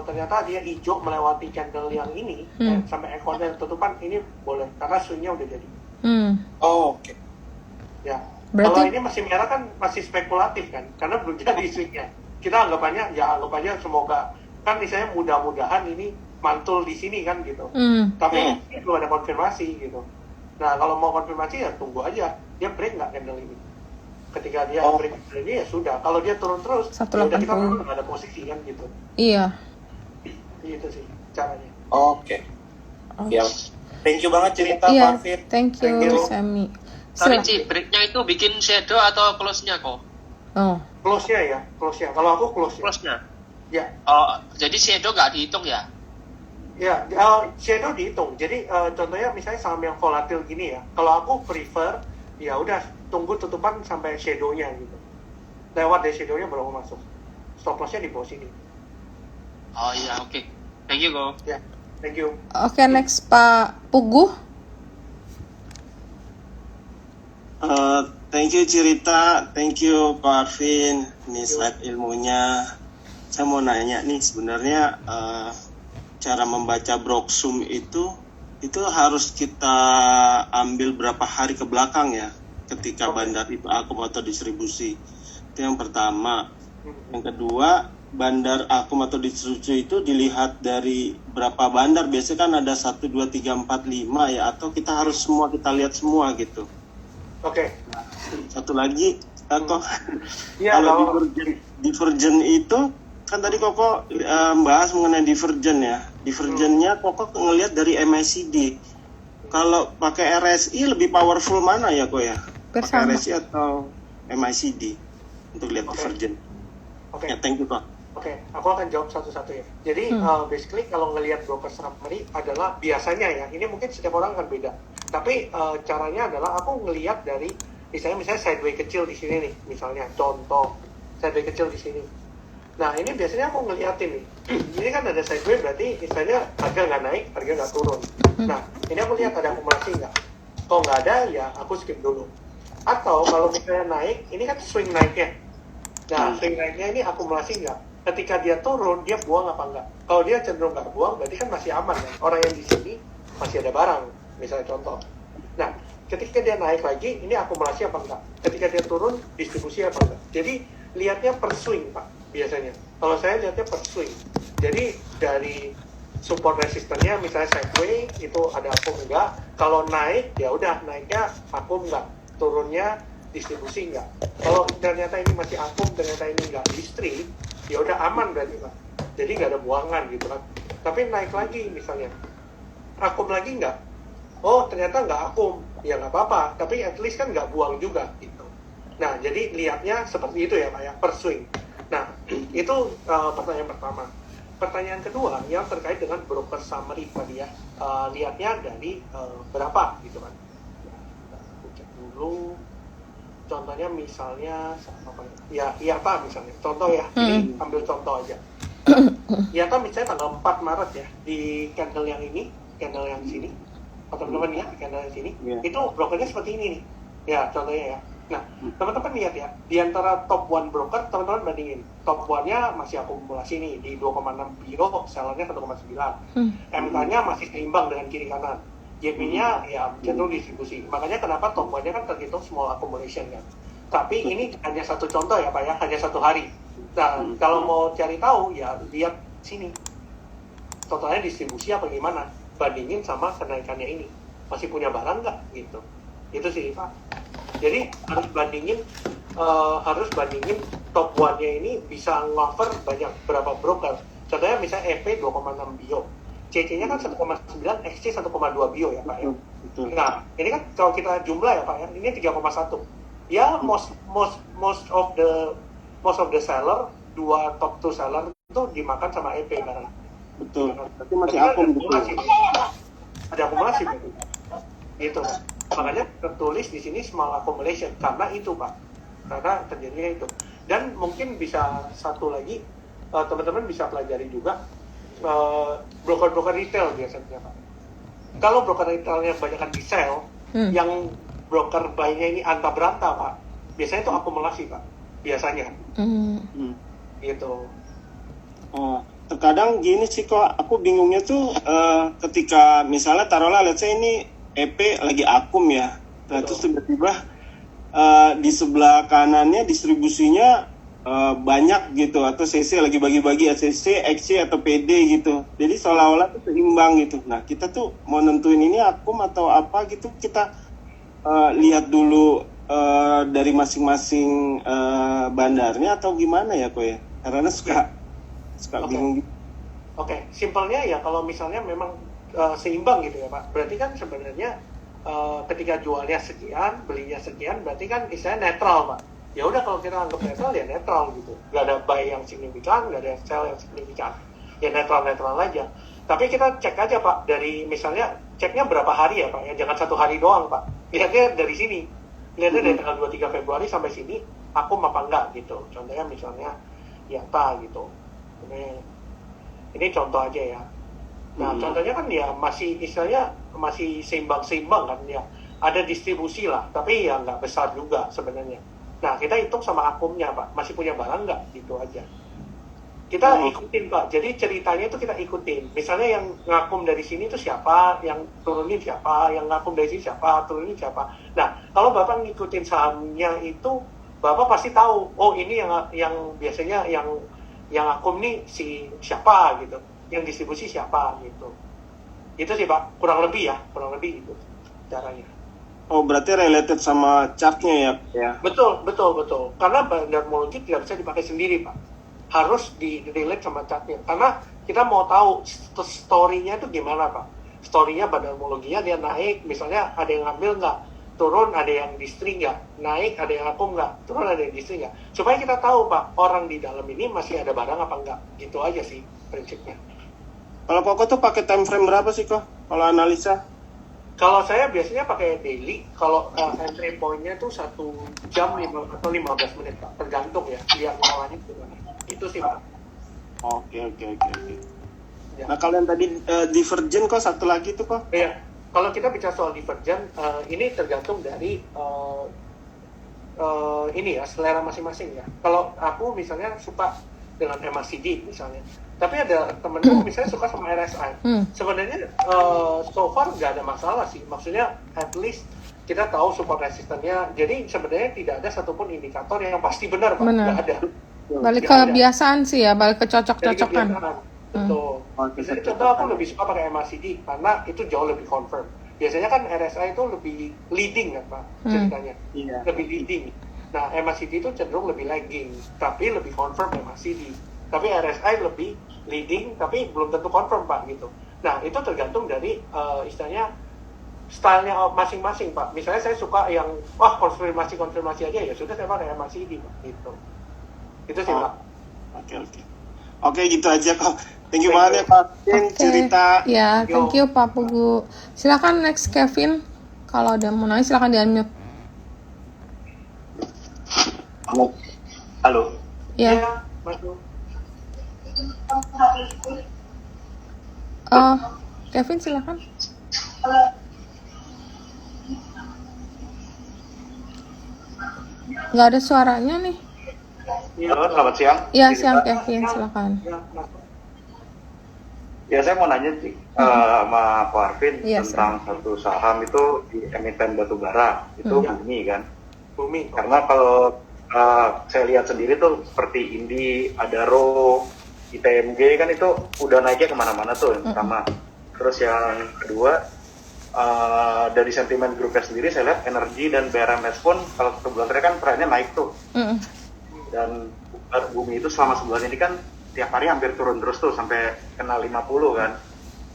ternyata dia hijau melewati candle yang ini sampai ekornya tutupan, ini boleh karena swingnya udah jadi. Oh, oke. Ya. Berarti- Kalau ini masih merah kan masih spekulatif kan, karena belum jadi swingnya. Kita anggap aja semoga kan misalnya mudah-mudahan ini mantul di sini kan gitu. Tapi ini belum ada konfirmasi gitu. Nah, kalau mau konfirmasi ya tunggu aja dia break nggak candle ini. Ketika dia break candle ini ya sudah. Kalau dia turun terus, ya udah kita 180. nggak ada posisi kan gitu. Iya. Gitu sih caranya. Oke. Ya. Thank you banget Cirita, Ko Iya. Arvin. Thank Thank you, you. Sami. Sorry, Ci, breaknya itu bikin shadow atau close-nya kok? Oh. Close-nya. Kalau aku close ya. Close-nya? Ya. Oh, jadi shadow nggak dihitung ya? Ya, shadow dihitung. Jadi contohnya misalnya saham yang volatil gini ya. Kalau aku prefer, ya udah tunggu tutupan sampai shadow-nya gitu. Lewat dari shadow-nya baru aku masuk. Stop loss-nya di bawah sini. Oh iya, oke. Thank you, Ko. Ya, thank you. Oke, next Pak Puguh. Thank you Cirita, thank you Ko Arvin, ini slide ilmunya. Saya mau nanya nih, sebenarnya cara membaca Broksum itu harus kita ambil berapa hari ke belakang ya, ketika bandar itu akum atau distribusi. Itu yang pertama. Yang kedua, bandar akum atau distribusi itu dilihat dari berapa bandar. Biasanya kan ada 1, 2, 3, 4, 5 ya, atau kita harus kita lihat semua gitu. Oke. Satu lagi, kok Iya, kalau divergen itu kan tadi Koko bahas mengenai divergen ya. Divergennya Koko ngelihat dari MACD. Kalau pakai RSI lebih powerful mana ya Kok ya? Pakai Bersama. RSI atau MACD untuk lihat divergen. Oke. Ya, thank you Kok. Oke, aku akan jawab satu-satu ya. Jadi basically kalau ngelihat broker summary adalah biasanya ya, ini mungkin setiap orang akan beda. Tapi caranya adalah aku ngelihat dari misalnya sideway kecil di sini nih, misalnya contoh sideway kecil di sini. Nah ini biasanya aku ngeliatin nih, ini kan ada sideway berarti misalnya harga nggak naik, harga nggak turun. Nah ini aku lihat ada akumulasi nggak? Kalau nggak ada ya aku skip dulu. Atau kalau misalnya naik, ini kan swing naiknya. Nah swing naiknya ini akumulasi nggak? Ketika dia turun, dia buang apa enggak? Kalau dia cenderung nggak buang, berarti kan masih aman kan? Orang yang di sini masih ada barang. misalnya contoh. Nah, ketika dia naik lagi, ini akumulasi apa enggak? Ketika dia turun, distribusi apa enggak? Jadi lihatnya per swing Pak, biasanya. Kalau saya lihatnya per swing. Jadi dari support resistennya misalnya sideways itu ada akum enggak? Kalau naik ya udah naiknya akum enggak? Turunnya distribusi enggak? Kalau ternyata ini masih akum, ternyata ini enggak distri, ya udah aman berarti Pak. Jadi nggak ada buangan gitu kan. Tapi naik lagi misalnya, akum lagi nggak? Oh ternyata nggak akum, ya nggak apa-apa. Tapi at least kan nggak buang juga gitu. Nah jadi lihatnya seperti itu ya Pak ya, per swing. Nah itu pertanyaan pertama. Pertanyaan kedua yang terkait dengan broker summary tadi ya, lihatnya dari berapa gitu kan. Nah, aku cek dulu. Contohnya misalnya apa ya, IATA misalnya. Contoh ya, ini ambil contoh aja. IATA misalnya tanggal 4 Maret ya, di candle yang ini, candle yang sini, teman-teman ya, di candle yang sini, itu brokernya seperti ini nih. Ya, contohnya ya. Nah, teman-teman lihat ya, di antara top 1 broker, teman-teman bandingin. Top 1-nya masih akumulasi nih, di 2,6 bio, sellernya 1,9. MK-nya masih seimbang dengan kiri kanan. JP-nya ya cenderung distribusi. Makanya kenapa top 1-nya kan terhitung small accumulation kan. Tapi ini hanya satu contoh ya Pak ya, hanya satu hari. Nah, kalau mau cari tahu ya lihat sini. Totalnya distribusi apa gimana? Bandingin sama kenaikannya ini. Masih punya barang nggak gitu. Itu sih Pak. Jadi harus bandingin top 1-nya ini bisa ngover banyak berapa broker. Contohnya misalnya EP 2,6 bio. CC-nya kan 1,9, XC 1,2 bio ya Pak ya. Nah, ini kan kalau kita jumlah ya Pak ya, ini 3,1. Ya most of the seller, 2 top 2 seller itu dimakan sama EP barang. Betul. Tapi masih akum gitu. Ada akumulasi gitu. Gitu Pak. Makanya tertulis di sini small accumulation karena itu Pak. Karena terjadinya itu. Dan mungkin bisa satu lagi teman-teman bisa pelajari juga broker-broker retail biasanya Pak. Kalau broker retailnya kebanyakan di sell, yang broker buy-nya ini anta beranta Pak. Biasanya itu akumulasi Pak. Biasanya. Gitu. Oh, terkadang gini sih kok, aku bingungnya tuh ketika misalnya taruhlah let's say ini EP lagi akum ya. Nah, terus tiba-tiba di sebelah kanannya distribusinya banyak gitu, atau CC lagi bagi-bagi ACC, XC atau PD gitu. Jadi seolah-olah tuh seimbang gitu. Nah, kita tuh mau nentuin ini akum atau apa gitu, kita lihat dulu dari masing-masing bandarnya atau gimana ya kok ya? Karena suka bingung gitu. Oke, simpelnya ya kalau misalnya memang seimbang gitu ya Pak. Berarti kan sebenarnya ketika jualnya sekian, belinya sekian, berarti kan istilahnya netral Pak. Ya udah kalau kita anggap netral ya netral gitu. Gak ada buy yang signifikan, gak ada sell yang signifikan. Ya netral-netral aja. Tapi kita cek aja Pak, dari misalnya ceknya berapa hari ya Pak, ya jangan satu hari doang Pak. Lihatnya dari sini. Lihatnya dari tanggal 23 Februari sampai sini, akum apa enggak gitu. Contohnya misalnya IATA gitu. Ini contoh aja ya. Nah contohnya kan ya masih istilahnya masih seimbang-seimbang kan ya. Ada distribusi lah, tapi ya nggak besar juga sebenarnya. Nah kita hitung sama akumnya Pak, masih punya barang nggak? Gitu aja. Kita ikutin Pak, jadi ceritanya itu kita ikutin. Misalnya yang ngakum dari sini itu siapa, yang turunin siapa, yang ngakum dari sini siapa, turunin siapa. Nah kalau Bapak ngikutin sahamnya itu, Bapak pasti tahu, oh ini yang biasanya yang akum nih si siapa gitu, yang distribusi siapa gitu. Itu sih Pak, kurang lebih itu caranya. Oh, berarti related sama chartnya ya? Betul. Karena bandarmologi tidak bisa dipakai sendiri Pak. Harus di-relate sama chartnya. Karena kita mau tahu story-nya itu gimana Pak. Story-nya bandarmologinya dia naik, misalnya ada yang ngambil nggak? Turun ada yang distri nggak? Naik ada yang akum nggak? Turun ada yang distri nggak? Supaya kita tahu Pak, orang di dalam ini masih ada barang apa nggak? Gitu aja sih prinsipnya. Kalau Koko tuh pakai time frame berapa sih kok? Kalau analisa? Kalau saya biasanya pakai daily, kalau entry point-nya tuh 1 jam atau 15 menit Pak, tergantung ya, lihat polanya gimana. Itu sih Pak. Oke. Ya. Nah kalau yang tadi divergent kok satu lagi tuh kok? Iya, kalau kita bicara soal divergent, ini tergantung dari ini ya, selera masing-masing ya. Kalau aku misalnya suka dengan MACD misalnya. Tapi ada temenku misalnya suka sama RSI. Sebenarnya so far nggak ada masalah sih. Maksudnya at least kita tahu support resistennya. Jadi sebenarnya tidak ada satupun indikator yang pasti benar, Pak. Nggak ada. Balik Nggak ke ada. kebiasaan sih ya, balik ke Jadi cocok-cocokan. kebiasaan. Betul. Misalnya contoh aku lebih suka pakai MACD karena itu jauh lebih confirm. Biasanya kan RSI itu lebih leading kan Pak ceritanya. Iya. Lebih leading. Nah MACD itu cenderung lebih lagging, tapi lebih confirm MACD. Tapi RSI lebih leading, tapi belum tentu confirm Pak gitu. Nah itu tergantung dari istilahnya stylenya masing-masing Pak. Misalnya saya suka yang konfirmasi aja ya sudah saya pakai MACD Pak gitu. Itu sih Pak. Oke, gitu aja kok. Thank you banget ya Pak Vin cerita. Ya, thank you Pak Pugu. Silakan next Kevin. Kalau ada mau nanya silakan di-unmute. Halo. Ya. Iya, masuk. Kevin silakan. Nggak ada suaranya nih. Halo, selamat siang. Iya, siang Kevin, silakan. Ya, masuk. Ya, saya mau nanya sih sama Pak Arvin Iya, tentang satu saham itu di emiten batubara, itu Bumi kan. Bumi. Karena kalau saya lihat sendiri tuh seperti Indi, Adaro, ITMG kan itu udah naiknya kemana-mana tuh yang pertama. Terus yang kedua, dari sentimen grupnya sendiri saya lihat Energi dan BRMS pun kalau satu bulan terakhir kan trennya naik tuh. Dan Bumi itu selama sebulan ini kan tiap hari hampir turun terus tuh sampai kena 50 kan.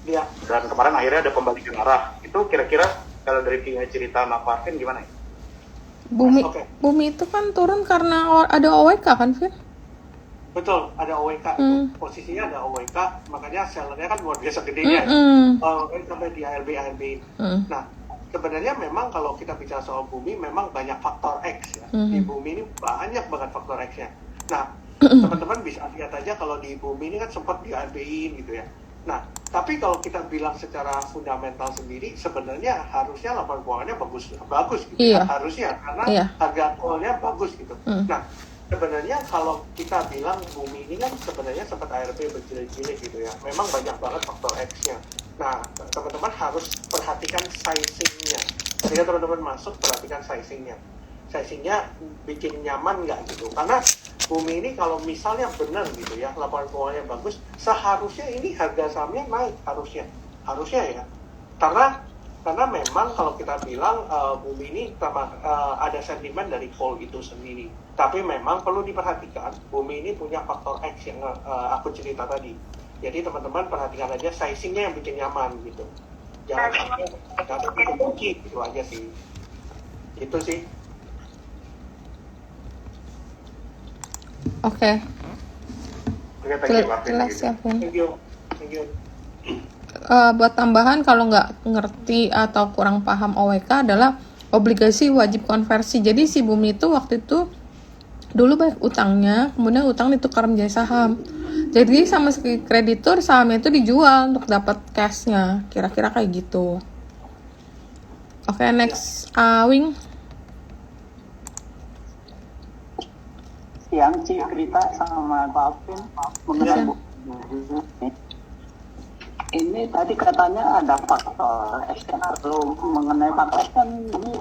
Iya. Dan kemarin akhirnya ada pembalikan arah. Itu kira-kira kalau dari cerita Mak Parvin gimana ya? Bumi itu kan turun karena ada OWK kan, Vin? Betul, ada OWK. Posisinya ada OWK, makanya sellernya kan luar biasa gedenya. Sampai di ARB. Nah, sebenarnya memang kalau kita bicara soal Bumi, memang banyak faktor X ya. Di Bumi ini banyak banget faktor X-nya. Nah, teman-teman bisa lihat aja kalau di Bumi ini kan sempat di ARB-in gitu ya. Nah, tapi kalau kita bilang secara fundamental sendiri, sebenarnya harusnya laporan keuangannya bagus gitu ya. Harusnya, karena harga call-nya bagus gitu. Nah, sebenarnya kalau kita bilang Bumi ini kan sebenarnya sempat ARB berjilid-jilid gitu ya. Memang banyak banget faktor X-nya. Nah, teman-teman harus perhatikan sizing-nya. Ketika teman-teman masuk, perhatikan sizing-nya. Sizing-nya bikin nyaman nggak gitu. Karena Bumi ini kalau misalnya benar gitu ya, laporan keuangannya bagus, seharusnya ini harga sahamnya naik, harusnya ya. Karena memang kalau kita bilang Bumi ini ada sentimen dari call itu sendiri. Tapi memang perlu diperhatikan, Bumi ini punya faktor X yang aku cerita tadi. Jadi teman-teman perhatikan aja sizingnya yang bikin nyaman gitu. Jangan sampai kunci gitu aja sih. Itu sih. Oke. Jelas ya, Vin. Thank you. Buat tambahan kalau nggak ngerti atau kurang paham OWK adalah obligasi wajib konversi. Jadi si Bumi itu waktu itu dulu banyak utangnya, kemudian utang ditukar menjadi saham. Jadi sama si kreditur sahamnya itu dijual untuk dapat cashnya. Kira-kira kayak gitu. Oke, next Wing. Yang cerita sama Pak Alvin mengenai ini tadi katanya ada faktor eksternal. Mengenai faktor kan ini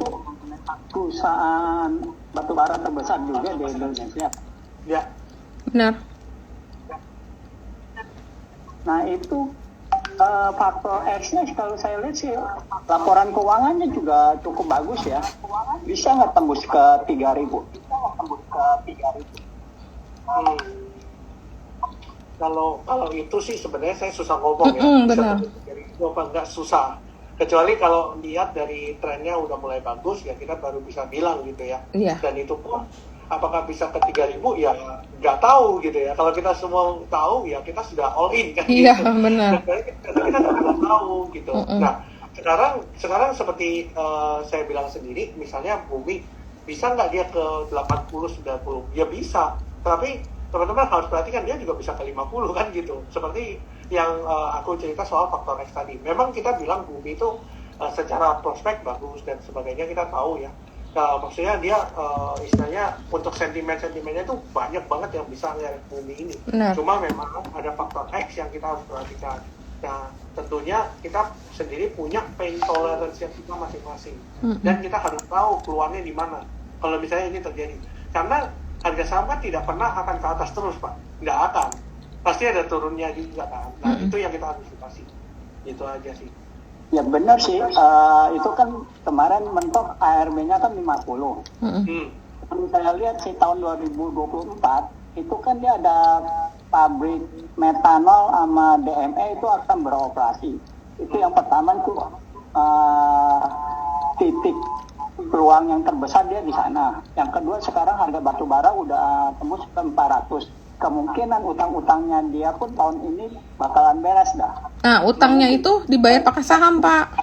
perusahaan batubara terbesar juga di Indonesia. Ya. Benar. Nah itu faktor X-nya kalau saya lihat sih laporan keuangannya juga cukup bagus ya. Bisa nggak tembus ke 3.000? Kalau itu sih sebenarnya saya susah ngomong ya. Benar. Jadi nggak susah. Kecuali kalau lihat dari trennya udah mulai bagus ya kita baru bisa bilang gitu ya. Iya. Dan itu pun apakah bisa ke 3.000 ya nggak tahu gitu ya. Kalau kita semua tahu ya kita sudah all in kan. Iya, gitu. benar. Kita nggak tahu gitu. Nah sekarang seperti saya bilang sendiri, misalnya Bumi bisa nggak dia ke 80-90? Ya bisa. Tapi teman-teman harus perhatikan dia juga bisa ke 50 kan gitu. Seperti yang aku cerita soal faktor X tadi. Memang kita bilang Bumi itu secara prospek bagus dan sebagainya kita tahu ya. maksudnya dia istilahnya untuk sentimennya itu banyak banget yang bisa ngeliat bumi ini. Benar. Cuma memang ada faktor X yang kita harus perhatikan. Nah, tentunya kita sendiri punya pain tolerance yang kita masing-masing. Dan kita harus tahu keluarnya di mana kalau misalnya ini terjadi. Karena harga saham kan tidak pernah akan ke atas terus, Pak. Nggak akan. Pasti ada turunnya juga kan. Nah, itu yang kita antisipasi. Itu aja sih. Ya benar sih, itu kan kemarin mentok ARB-nya kan 50. Kalau saya lihat sih tahun 2024 itu kan dia ada pabrik metanol sama DME itu akan beroperasi. Itu yang pertama itu titik peluang yang terbesar dia di sana. Yang kedua sekarang harga batu bara udah tembus ke 400. Kemungkinan utang-utangnya dia pun tahun ini bakalan beres dah. Nah, utangnya itu dibayar pakai saham, Pak.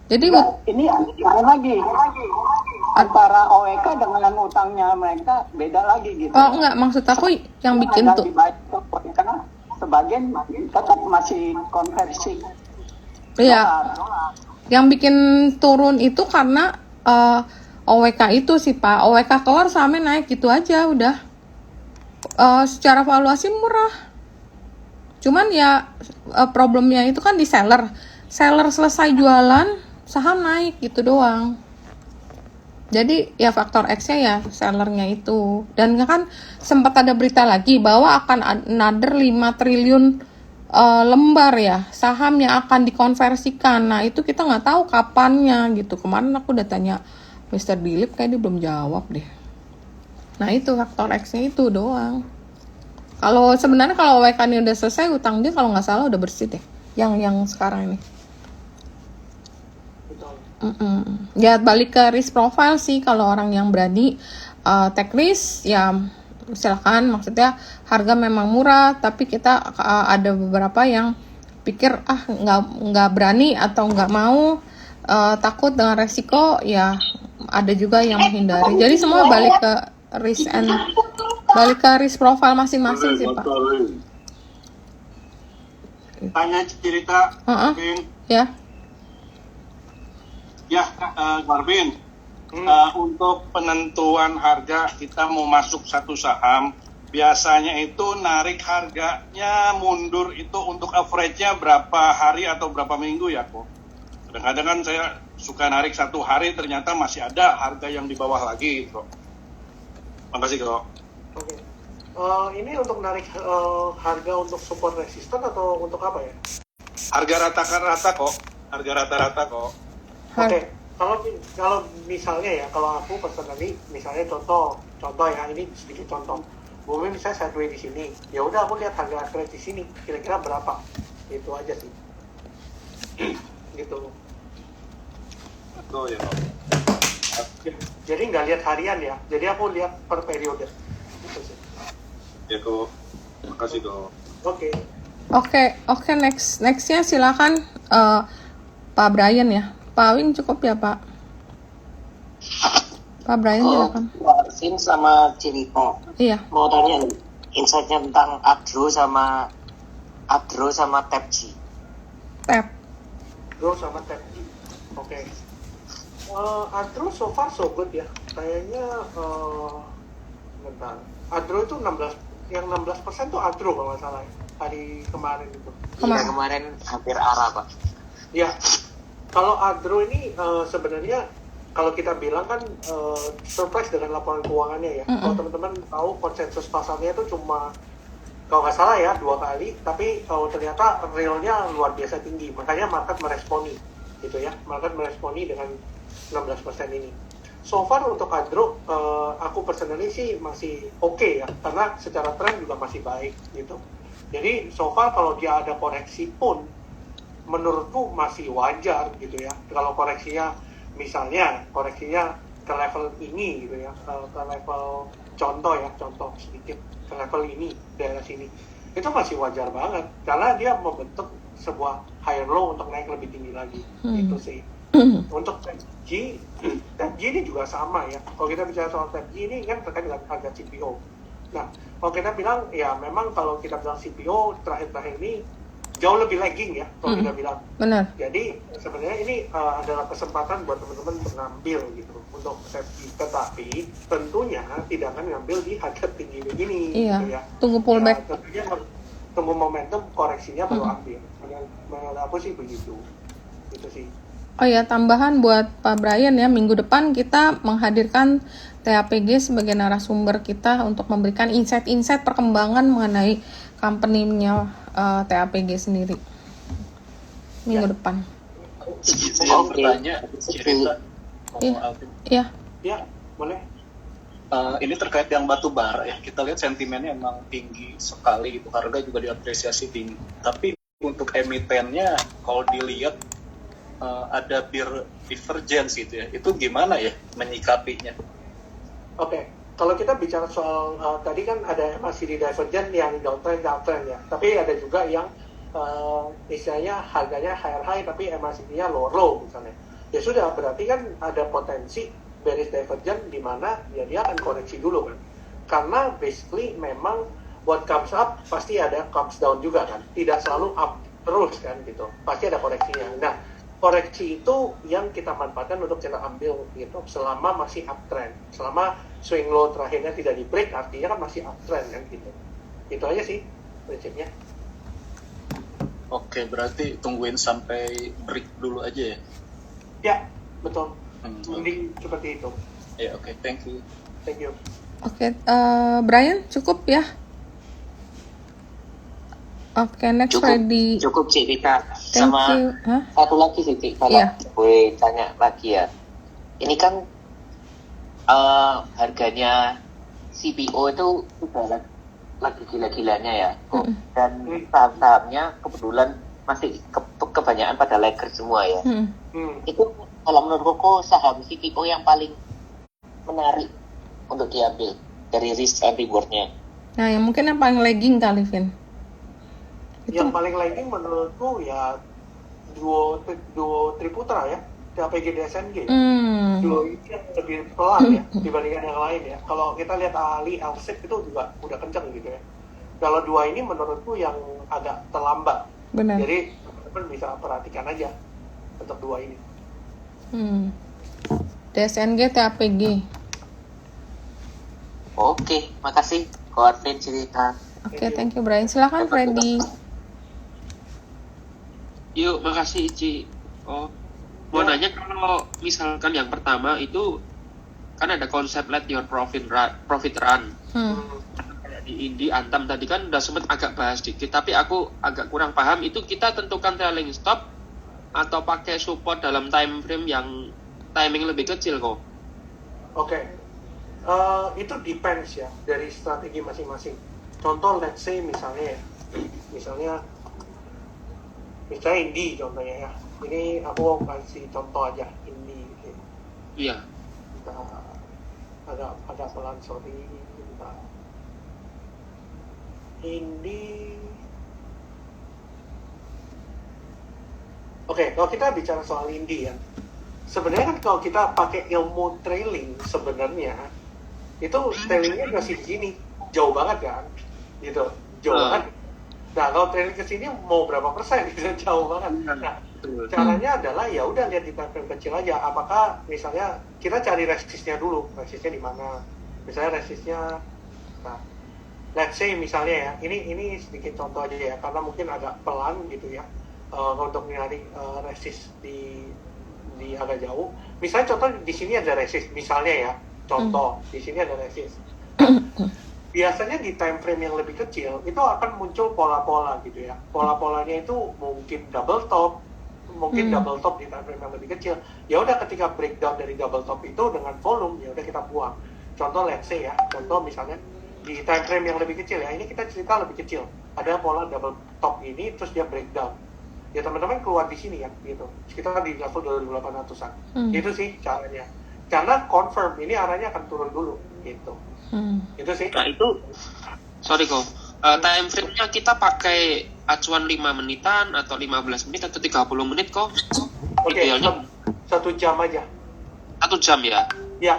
Jadi Ini lain lagi. Antara OEK dengan utangnya mereka beda lagi gitu. oh enggak, maksud aku yang bikin Ada tuh dibayar ke OEK, sebagian tetap masih konversi. iya, yang bikin turun itu karena OWK itu sih, Pak. OWK keluar sahamnya naik gitu aja udah. Secara valuasi murah. Cuman ya problemnya itu kan di seller. Seller selesai jualan, saham naik gitu doang. Jadi ya faktor X-nya ya sellernya itu. Dan kan sempat ada berita lagi bahwa akan another 5 triliun lembar ya saham yang akan dikonversikan. Nah itu kita nggak tahu kapannya gitu. Kemarin aku udah tanya Mr. Dilip, kayak dia belum jawab deh. Nah itu faktor X-nya itu doang. Kalau sebenarnya kalau WK ini udah selesai, utang dia kalau nggak salah udah bersih deh. Yang sekarang ini. Betul. Ya balik ke risk profile sih, kalau orang yang berani take risk ya silakan. Maksudnya harga memang murah, tapi kita ada beberapa yang pikir nggak berani atau nggak mau, takut dengan resiko, ya ada juga yang menghindari. Jadi semua balik ke risk profile masing-masing sih, Pak. Tanya cerita, Marvin. Ya. Ya, Marvin. Untuk penentuan harga kita mau masuk satu saham, biasanya itu narik harganya mundur itu untuk average-nya berapa hari atau berapa minggu ya, kok? Kadang-kadang kan saya suka narik 1 hari, ternyata masih ada harga yang di bawah lagi, kok. Makasih, kok. Oke. Ini untuk narik harga untuk support resisten atau untuk apa ya? Harga rata-rata kok. Harga rata-rata kok. Oke. Kalau misalnya ya, kalau aku personally, misalnya contoh ya, ini sedikit contoh. Bumi misalnya sideways di sini, ya udah aku lihat harga average di sini, kira-kira berapa? Itu aja sih. Gitu. Oh ya. Jadi nggak lihat harian ya, jadi aku lihat per periode. Gitu sih. Ya kok. Makasih kok. Oke. Nextnya silakan Pak Brian ya. Pak Wing cukup ya, Pak? Pak Brian silakan. Marvin sama Ciriko. Iya. Mau tanya nih, insight-nya tentang Adro sama TAPG. Adro sama TAPG. Oke. Adro so far so good ya. Kayaknya bentar. Adro itu 16% tuh Adro kalau nggak salah ya. Hari kemarin itu. Kemarin hampir arah, Pak. Ya. Kalau Adro ini sebenarnya kalau kita bilang kan surprise dengan laporan keuangannya ya. Kalau teman-teman tahu konsensus pasarnya itu cuma kalau nggak salah ya 2 kali, tapi ternyata realnya luar biasa tinggi. Makanya market meresponi gitu ya. Market meresponi dengan 16% ini. So far untuk Adro, aku personally sih masih oke ya, karena secara tren juga masih baik gitu. Jadi so far kalau dia ada koreksi pun, menurutku masih wajar gitu ya. Kalau koreksinya ke level ini gitu ya, ke level contoh sedikit ke level ini, daerah sini, itu masih wajar banget karena dia membentuk sebuah higher low untuk naik lebih tinggi lagi. Itu sih. Untuk TAPG ini juga sama ya. Kalau kita bicara soal TAPG ini kan terkait dengan harga CPO. Nah, kalau kita bilang ya memang kalau kita bilang CPO terakhir-terakhir ini jauh lebih lagging ya kalau kita bilang. Benar. Jadi sebenarnya ini adalah kesempatan buat teman-teman mengambil gitu untuk safety, tetapi tentunya tidak akan ngambil di harga tinggi begini. Iya. Gitu ya. Tunggu pullback. Ya, tentunya tunggu momentum koreksinya baru ambil. Menurut aku sih begitu. Itu sih. Oh ya, tambahan buat Pak Brian ya, minggu depan kita menghadirkan TAPG sebagai narasumber kita untuk memberikan insight-insight perkembangan mengenai company-nya TAPG sendiri minggu depan. Saya bertanya, cerita Iya. Ya, boleh. Ini terkait yang batu bara ya, kita lihat sentimennya emang tinggi sekali gitu, harga juga diapresiasi tinggi. Tapi untuk emitennya kalau dilihat ada divergence gitu ya, itu gimana ya menyikapinya? Oke, kalau kita bicara soal tadi kan ada MACD divergent yang downtrend ya, tapi ada juga yang istilahnya harganya high tapi MACD-nya low misalnya. Ya sudah, berarti kan ada potensi bearish divergent di mana ya dia akan koreksi dulu kan. Karena basically memang what comes up pasti ada comes down juga kan. Tidak selalu up terus kan gitu. Pasti ada koreksinya. Nah, koreksi itu yang kita manfaatkan untuk kita ambil gitu selama masih uptrend. Selama swing low terakhirnya tidak di break, artinya kan masih uptrend kan gitu. Itu aja sih prinsipnya. Oke, berarti tungguin sampai break dulu aja ya? Ya, betul. Mending seperti itu. Ya, oke, thank you. Thank you. Oke, Brian cukup ya? Oke, next Freddy. Cukup sih kita. Thank Sama you. Hah? satu lagi sih Cik, kalau Iya. boleh tanya lagi ya. Ini kan harganya CPO itu udah lagi gila-gilanya ya. Dan saham-sahamnya kebetulan masih kebanyakan pada laggard semua ya. Itu kalau menurut Koko saham CPO yang paling menarik untuk diambil dari risk and reward-nya. Nah, yang mungkin yang paling lagging kali, Vin. Yang paling lagging menurutku ya duo Triputra ya, TAPG DSNG. Duo ini yang lebih pelan ya dibandingkan yang lain ya. Kalau kita lihat Ali, Alsip itu juga udah kenceng gitu ya. Kalau dua ini menurutku yang agak terlambat. Benar. Jadi teman-teman bisa perhatikan aja untuk dua ini. DSNG, TAPG. Oke, makasih Ko Arvin cerita. Oke, thank you Brian. Silakan Freddy. Yuk, makasih Ici. Oh, mau nanya kalau misalkan yang pertama itu kan ada konsep let your profit run. Kayak di Indi, Antam tadi kan udah sempat agak bahas dikit, tapi aku agak kurang paham itu kita tentukan trailing stop atau pakai support dalam time frame yang timing lebih kecil kok. Oke. Itu depends ya dari strategi masing-masing. Contoh let's say misalnya Indi contohnya ya. Ini aku kasih contoh aja Indi. Iya. Agak pelan, sorry. Indi. Oke, kalau kita bicara soal Indi ya, sebenarnya kan kalau kita pakai ilmu trailing sebenarnya itu trailingnya masih di sini, jauh banget kan, gitu, jauh banget. Nah, kalau trailing ke sini mau berapa persen bisa jauh banget. Nah, caranya adalah ya udah lihat di time frame kecil aja. Apakah misalnya kita cari resistnya dulu, resistnya di mana? Misalnya resistnya, nah, let's say misalnya ya, ini sedikit contoh aja ya, karena mungkin agak pelan gitu ya, untuk nyari resist di agak jauh. Misalnya contoh di sini ada resist, misalnya ya, contoh di sini ada resist. Biasanya di time frame yang lebih kecil itu akan muncul pola-pola gitu ya. Pola-polanya itu mungkin double top, double top di time frame yang lebih kecil. Ya udah ketika breakdown dari double top itu dengan volume ya udah kita buang. Contoh let's say ya, contoh misalnya di time frame yang lebih kecil ya, ini kita cerita lebih kecil. Ada pola double top ini terus dia breakdown. Ya teman-teman keluar di sini ya gitu. Sekitar di level 2800-an. Itu sih caranya. Karena confirm ini arahnya akan turun dulu gitu. Itu sih. Nah itu, sorry kok, time frame-nya kita pakai acuan 5 menitan atau 15 menit atau 30 menit kok? Oke, idealnya 1 jam aja. 1 jam ya? Ya.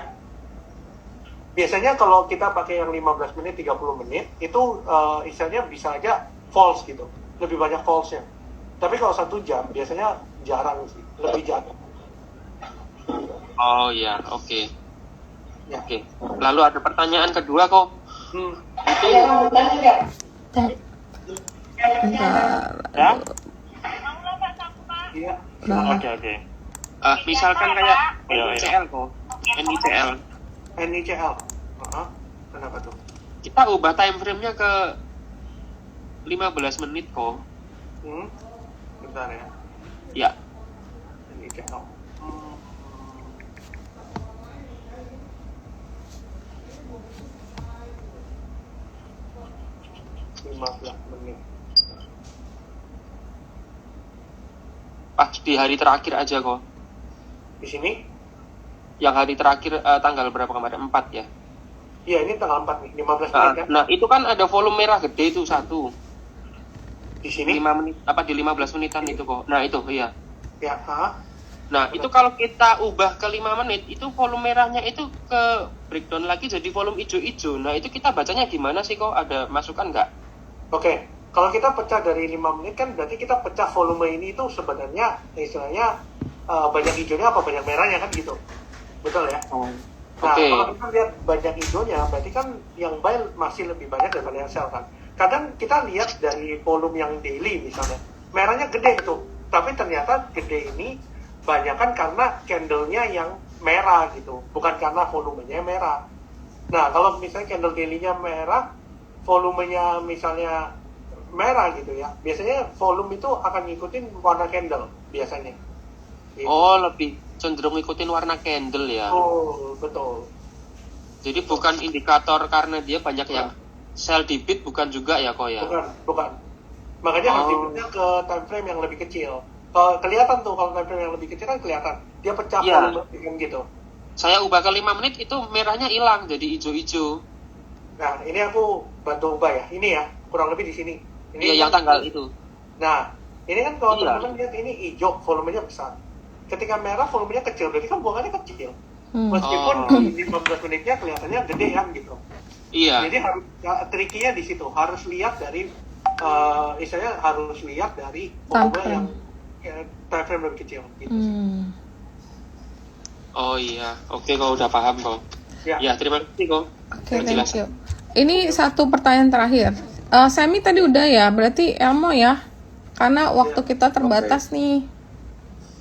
Biasanya kalau kita pakai yang 15 menit, 30 menit, itu istilahnya bisa aja false gitu. lebih banyak false-nya. Tapi kalau 1 jam biasanya jarang sih, lebih jarang. Oh ya, oke. Ya. Oke. Lalu ada pertanyaan kedua kok. Itu Bentar. ya? Iya. Nah, Oke. Misalkan kayak NICL kok. NICL. Kenapa tuh? Kita ubah time frame-nya ke 15 menit kok. Bentar ya. Ya. NICL. 15 menit. Pas di hari terakhir aja kok. Di sini? Yang hari terakhir tanggal berapa kemarin? 4 ya? Iya, ini tanggal 4 nih, 15 menit kan? Nah, itu kan ada volume merah gede itu satu. Di sini? 5 menit, di 15 menitan itu kok. Nah, itu, iya. Ya, Nah, itu kalau kita ubah ke 5 menit, itu volume merahnya itu ke breakdown lagi jadi volume hijau-hijau. Nah, itu kita bacanya gimana sih kok? Ada masukan nggak? Oke, kalau kita pecah dari 5 menit kan berarti kita pecah volume ini itu sebenarnya istilahnya banyak hijaunya apa banyak merahnya kan gitu. Betul ya? Nah, kalau kita lihat banyak hijaunya, berarti kan yang buy masih lebih banyak daripada yang sell kan. Kadang kita lihat dari volume yang daily misalnya, merahnya gede itu, tapi ternyata gede ini banyak kan karena candle-nya yang merah gitu, bukan karena volumenya merah. Nah, kalau misalnya candle daily-nya merah, volumenya misalnya merah gitu ya, biasanya volume itu akan ngikutin warna candle biasanya. Gitu. Oh, lebih cenderung ngikutin warna candle ya. Oh, betul. Jadi bukan indikator karena dia banyak yang sell di bid, bukan juga ya kok ya? Bukan. Makanya harus dibitnya ke time frame yang lebih kecil. Kelihatan tuh kalau time frame yang lebih kecil kan kelihatan. Dia pecah volume gitu. Saya ubah ke 5 menit itu merahnya hilang jadi hijau-hijau. Nah, ini aku bantu ubah ya. Ini ya, kurang lebih di sini. Ini yang tanggal itu. Nah, ini kan kalau teman-teman lihat ini hijau, volumenya besar. Ketika merah volumenya kecil, berarti kan buangannya kecil. Meskipun di 15 menitnya kelihatannya gede kan gitu. Iya. Jadi harus trikinya di situ, harus lihat dari istilahnya harus lihat dari volume yang time frame lebih kecil gitu. Oh iya, oke kok udah paham kok. Ya, terima kasih kok. Oke, thank you. Ini satu pertanyaan terakhir. Semi tadi udah ya, berarti Elmo ya, karena waktu kita terbatas nih.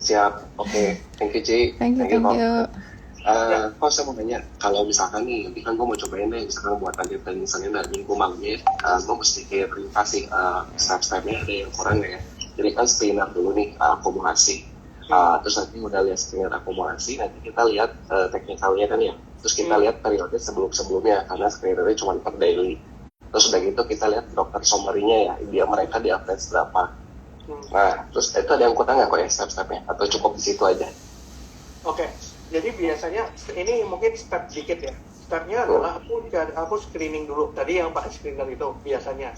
Siap, oke. Thank you, Ci. Thank you. Kok saya mau nanya, kalau misalkan nih, nanti kan gue mau cobain deh, misalkan buat target dan misalnya dari minggu malamnya, gue mesti kayak kasih step-stepnya ada yang kurang ya. Jadi kan screener dulu nih, akumulasi. Terus nanti udah lihat screener akumulasi, nanti kita lihat teknikalnya kan ya. Terus kita lihat periode sebelum-sebelumnya, karena screenernya cuma per daily. Terus udah gitu kita lihat dokter summary-nya ya, dia mereka di average berapa. Nah, terus itu ada yang kurang nggak kok ya step-stepnya? Atau cukup di situ aja? Oke, jadi biasanya ini mungkin step dikit ya. Stepnya adalah aku screening dulu. Tadi yang pakai screener itu biasanya.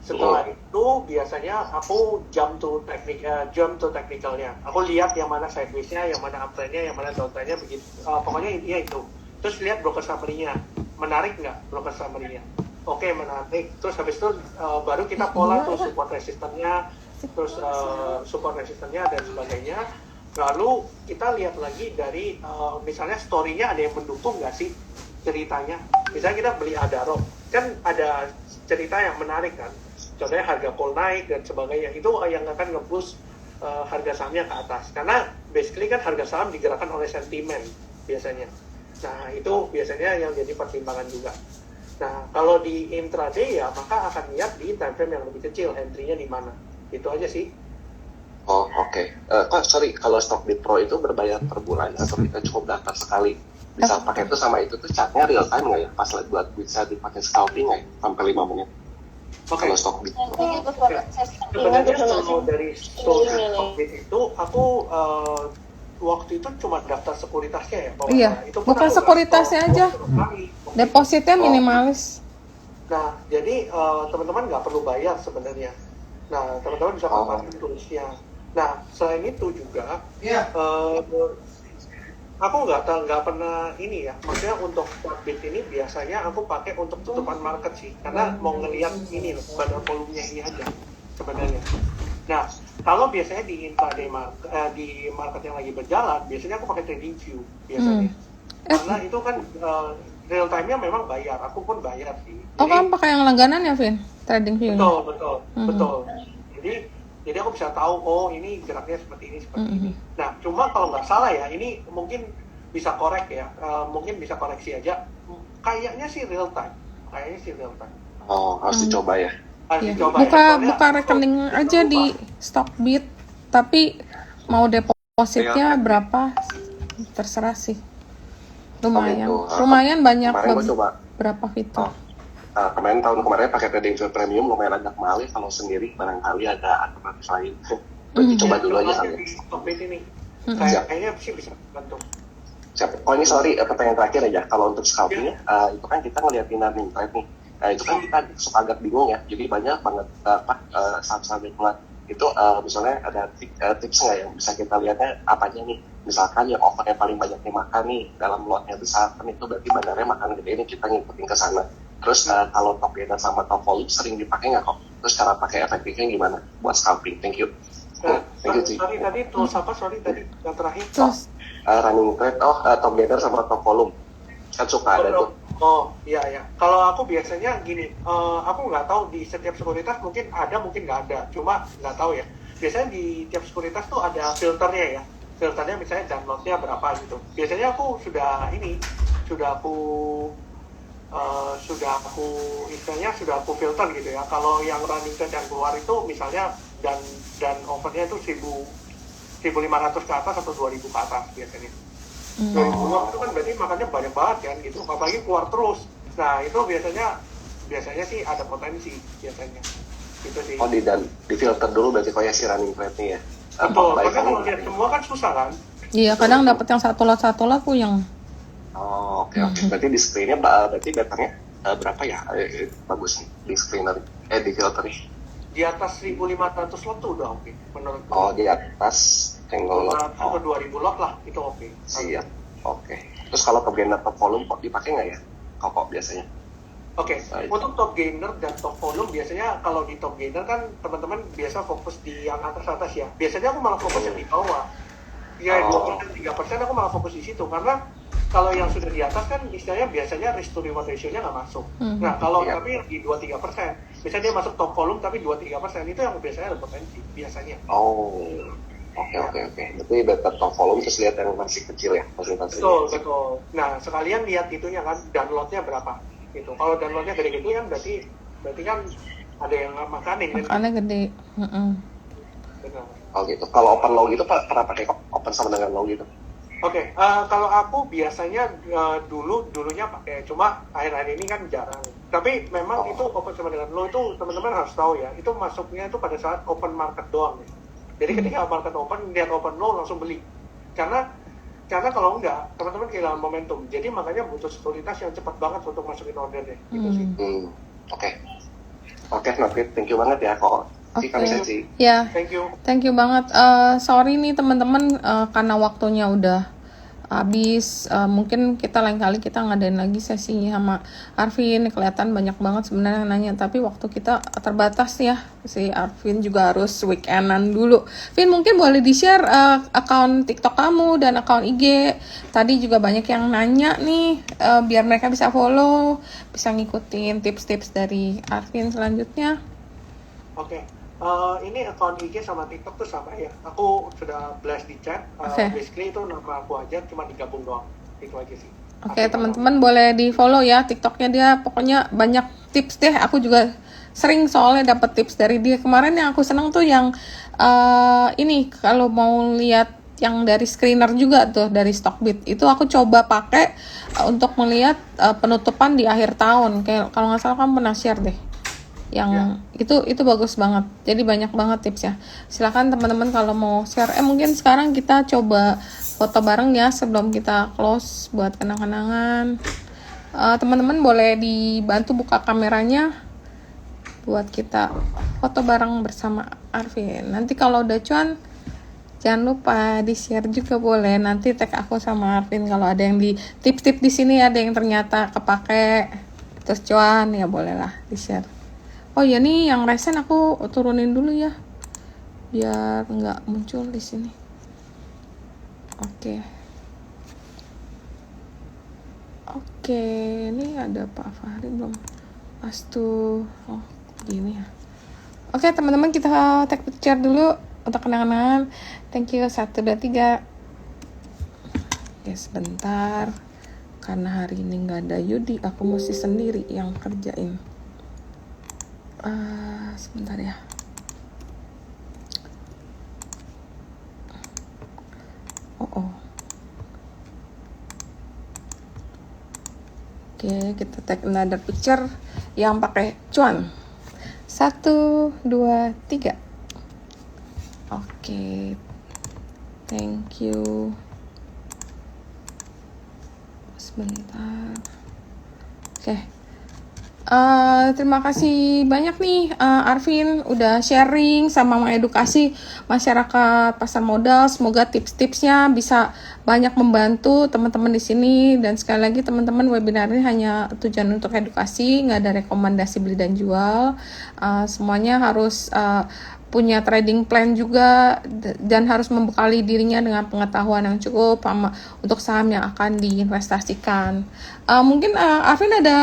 Setelah itu biasanya aku jump to technicalnya. Aku lihat yang mana sideways-nya, yang mana uptrend-nya, yang mana downtrend-nya begitu. Pokoknya intinya itu. Terus lihat broker summary-nya. Menarik nggak broker summary-nya? Oke, menarik. Terus habis itu baru kita pola tuh support resistance-nya, terus support resistance-nya dan sebagainya. Lalu kita lihat lagi dari misalnya story-nya ada yang mendukung nggak sih ceritanya. Misalnya kita beli Adaro, kan ada cerita yang menarik kan. Contohnya harga coal naik dan sebagainya. Itu yang akan nge-boost harga sahamnya ke atas. Karena basically kan harga saham digerakkan oleh sentimen biasanya. Nah, itu biasanya yang jadi pertimbangan juga. Nah, kalau di intraday ya maka akan lihat di time frame yang lebih kecil, entry-nya di mana. Itu aja sih. Oh, oke. Sorry, kalau Stockbit Pro itu berbayar per bulan atau kita cukup daftar sekali? Bisa pakai itu sama itu tuh chartnya real time nggak ya? Pas buat bisa dipakai scalping nggak ya? Sampai 5 menit. Kalau Stockbit Pro. Sebenarnya kalau dari Stockbit itu aku waktu itu cuma daftar sekuritasnya ya. Iya, itu bukan sekuritasnya aja. Depositnya minimalis. Nah, jadi teman-teman nggak perlu bayar sebenarnya. Nah, teman-teman bisa manfaatkan toolsnya. Nah, selain itu juga, aku nggak pernah ini ya. Maksudnya untuk Stockbit ini biasanya aku pakai untuk tutupan market sih, karena mau ngelihat ini loh, pada volumenya ini aja. sebenarnya. Nah, kalau biasanya di intraday di market yang lagi berjalan, biasanya aku pakai trading view biasanya. Karena itu kan real time-nya memang bayar, aku pun bayar sih. Oh, kamu pakai yang langganan ya, Vin? Trading view-nya? Betul. Jadi aku bisa tahu, oh ini geraknya seperti ini. Nah, cuma kalau nggak salah ya, ini mungkin bisa korek ya, mungkin bisa koreksi aja. Kayaknya sih real time. Oh, harus dicoba ya. Buka rekening aja di Stockbit, tapi mau depositnya berapa terserah sih. Lumayan banyak berapa fitur. Tahun kemarin pakai trading view premium lumayan agak mahal ya, kalau sendiri barangkali ada alternatif lain. Coba dulu aja kali. Kayaknya sih bisa bantu. Siap. Oh ini sorry, pertanyaan terakhir aja. Kalau untuk scalping itu kan kita ngeliatin earning trend nih. Itu kan kita suka agak bingung ya. Jadi banyak banget saham-saham yang keluar. Itu misalnya ada tips nggak yang bisa kita lihatnya apa aja nih? Misalkan yang offernya paling banyak dimakan nih dalam lotnya besar, kan itu berarti bandarnya makan gede ini kita ngikutin ke sana. Terus kalau top gainer sama top volume sering dipakai nggak kok? Terus cara pakai efektifnya gimana buat scalping? Thank you. Sorry tadi tools apa? Sorry tadi yang terakhir. Running trade, top gainer sama top volume kan suka ada tuh. Oh iya. Kalau aku biasanya gini, aku nggak tahu di setiap sekuritas mungkin ada mungkin nggak ada, cuma nggak tahu ya. Biasanya di tiap sekuritas tuh ada filternya ya. Filternya misalnya downloadnya berapa gitu. Biasanya aku sudah aku filter gitu ya. Kalau yang running trade yang keluar itu misalnya dan overnya itu 1.500 ke atas atau 2.000 ke atas biasanya. 2.000 itu kan berarti makannya banyak banget kan gitu, apalagi keluar terus. Nah itu biasanya sih ada potensi biasanya. Gitu sih. Oh di filter dulu berarti kayak si running trade-nya ya. Betul, karena kalau lihat semua kan susah kan. Iya, kadang dapat yang satu lot puyeng. Oh oke. Berarti di screen-nya berarti betternya berapa ya? Bagus nih di screener di filternya. Di atas 1.500 lot tuh udah oke menurut gue. Oh di atas single lot. Atau 2.000 lot lah itu oke. Siap. Oke. Terus kalau top gainer top volume kok dipakai nggak ya? Kok biasanya? Oke. Untuk top gainer dan top volume biasanya kalau di top gainer kan teman-teman biasa fokus di yang atas ya. Biasanya aku malah fokus yang di bawah. Ya 2%, 3% aku malah fokus di situ karena kalau yang sudah di atas kan istilahnya biasanya risk to reward ratio-nya nggak masuk. Nah kalau tapi di 2-3%, misalnya dia masuk top volume tapi 2-3%, itu yang biasanya ada potensi biasanya. Oh, oke. Berarti better top volume terus lihat yang masih kecil ya persentasenya. Betul. Nah sekalian lihat itunya kan downloadnya berapa gitu. Kalau downloadnya gede-gede kan berarti kan ada yang makanin. Makannya gede. Benar. Oh gitu. Kalau open low gitu pernah pakai open sama dengan low gitu? Oke, kalau aku biasanya dulunya pakai, cuma akhir-akhir ini kan jarang. Tapi memang itu open sama dengan low itu teman-teman harus tahu ya, itu masuknya itu pada saat open market doang. Ya. Jadi ketika market open, lihat open low langsung beli. Karena kalau enggak, teman-teman kehilangan momentum. Jadi makanya butuh sekuritas yang cepat banget untuk masukin ordernya. Gitu sih. Oke, Nafit, thank you banget ya kok. Ya, thank you banget. Sorry nih teman-teman karena waktunya udah habis. Mungkin kita lain kali kita ngadain lagi sesinya sama Arvin. Kelihatan banyak banget sebenarnya yang nanya, tapi waktu kita terbatas ya. Si Arvin juga harus weekendan dulu. Vin, mungkin boleh di-share akun TikTok kamu dan akun IG. Tadi juga banyak yang nanya nih, biar mereka bisa follow, bisa ngikutin tips-tips dari Arvin selanjutnya. Oke. Ini akun IG sama TikTok tuh sama ya. Aku sudah blast di chat. Basically itu nama aku aja, cuma digabung doang. Itu aja sih. Oke, teman-teman boleh di follow ya TikToknya dia. Pokoknya banyak tips deh. Aku juga sering soalnya dapat tips dari dia. Kemarin yang aku seneng tuh yang ini kalau mau lihat yang dari screener juga tuh dari Stockbit. Itu aku coba pakai untuk melihat penutupan di akhir tahun. Kayak kalau nggak salah kamu pernah share deh. Yang itu bagus banget, jadi banyak banget tips ya. Silakan teman-teman kalau mau share. Mungkin sekarang kita coba foto bareng ya sebelum kita close buat kenang-kenangan. Teman-teman boleh dibantu buka kameranya buat kita foto bareng bersama Arvin. Nanti kalau udah cuan jangan lupa di share juga boleh. Nanti tag aku sama Arvin kalau ada yang di tips-tips di sini ada yang ternyata kepake terus cuan ya bolehlah di share. Oh ya nih yang recent aku turunin dulu ya, biar nggak muncul di sini. Oke. Oke, ini ada Pak Fahri belum? Astu, oh gini ya. Oke teman-teman, kita take picture dulu untuk kenangan. Thank you, 1, 2, 3. Oke sebentar, karena hari ini nggak ada Yudi, aku mesti sendiri yang kerjain. Sebentar ya. Oke, kita take another picture yang pakai cuan. 1, 2, 3. Oke, thank you. Sebentar. Oke. Terima kasih banyak nih Arvin udah sharing sama mengedukasi masyarakat pasar modal. Semoga tips-tipsnya bisa banyak membantu teman-teman di sini, dan sekali lagi teman-teman, webinar ini hanya tujuan untuk edukasi, nggak ada rekomendasi beli dan jual. Semuanya harus punya trading plan juga dan harus membekali dirinya dengan pengetahuan yang cukup untuk saham yang akan diinvestasikan. Mungkin Arvin ada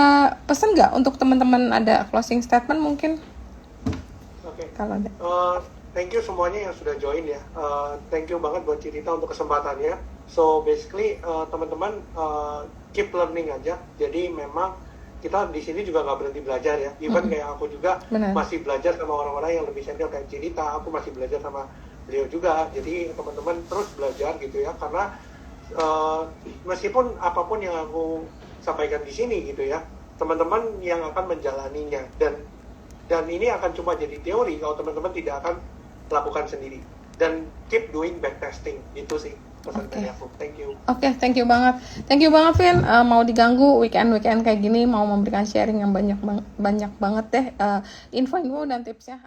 pesan nggak untuk teman-teman, ada closing statement mungkin? Oke. Kalau ada. Thank you semuanya yang sudah join ya. Thank you banget buat Cirita untuk kesempatannya. So basically teman-teman keep learning aja. Jadi memang kita di sini juga nggak berhenti belajar ya. Even kayak aku juga masih belajar sama orang-orang yang lebih senior kayak Cirita. Aku masih belajar sama beliau juga. Jadi teman-teman terus belajar gitu ya. Karena meskipun apapun yang aku sampaikan di sini gitu ya, teman-teman yang akan menjalaninya, dan ini akan cuma jadi teori kalau teman-teman tidak akan lakukan sendiri, dan keep doing backtesting. Itu sih pesan dari aku. Thank you. Oke, thank you banget Vin. Mau diganggu weekend kayak gini, mau memberikan sharing yang banyak banget deh info dan tipsnya.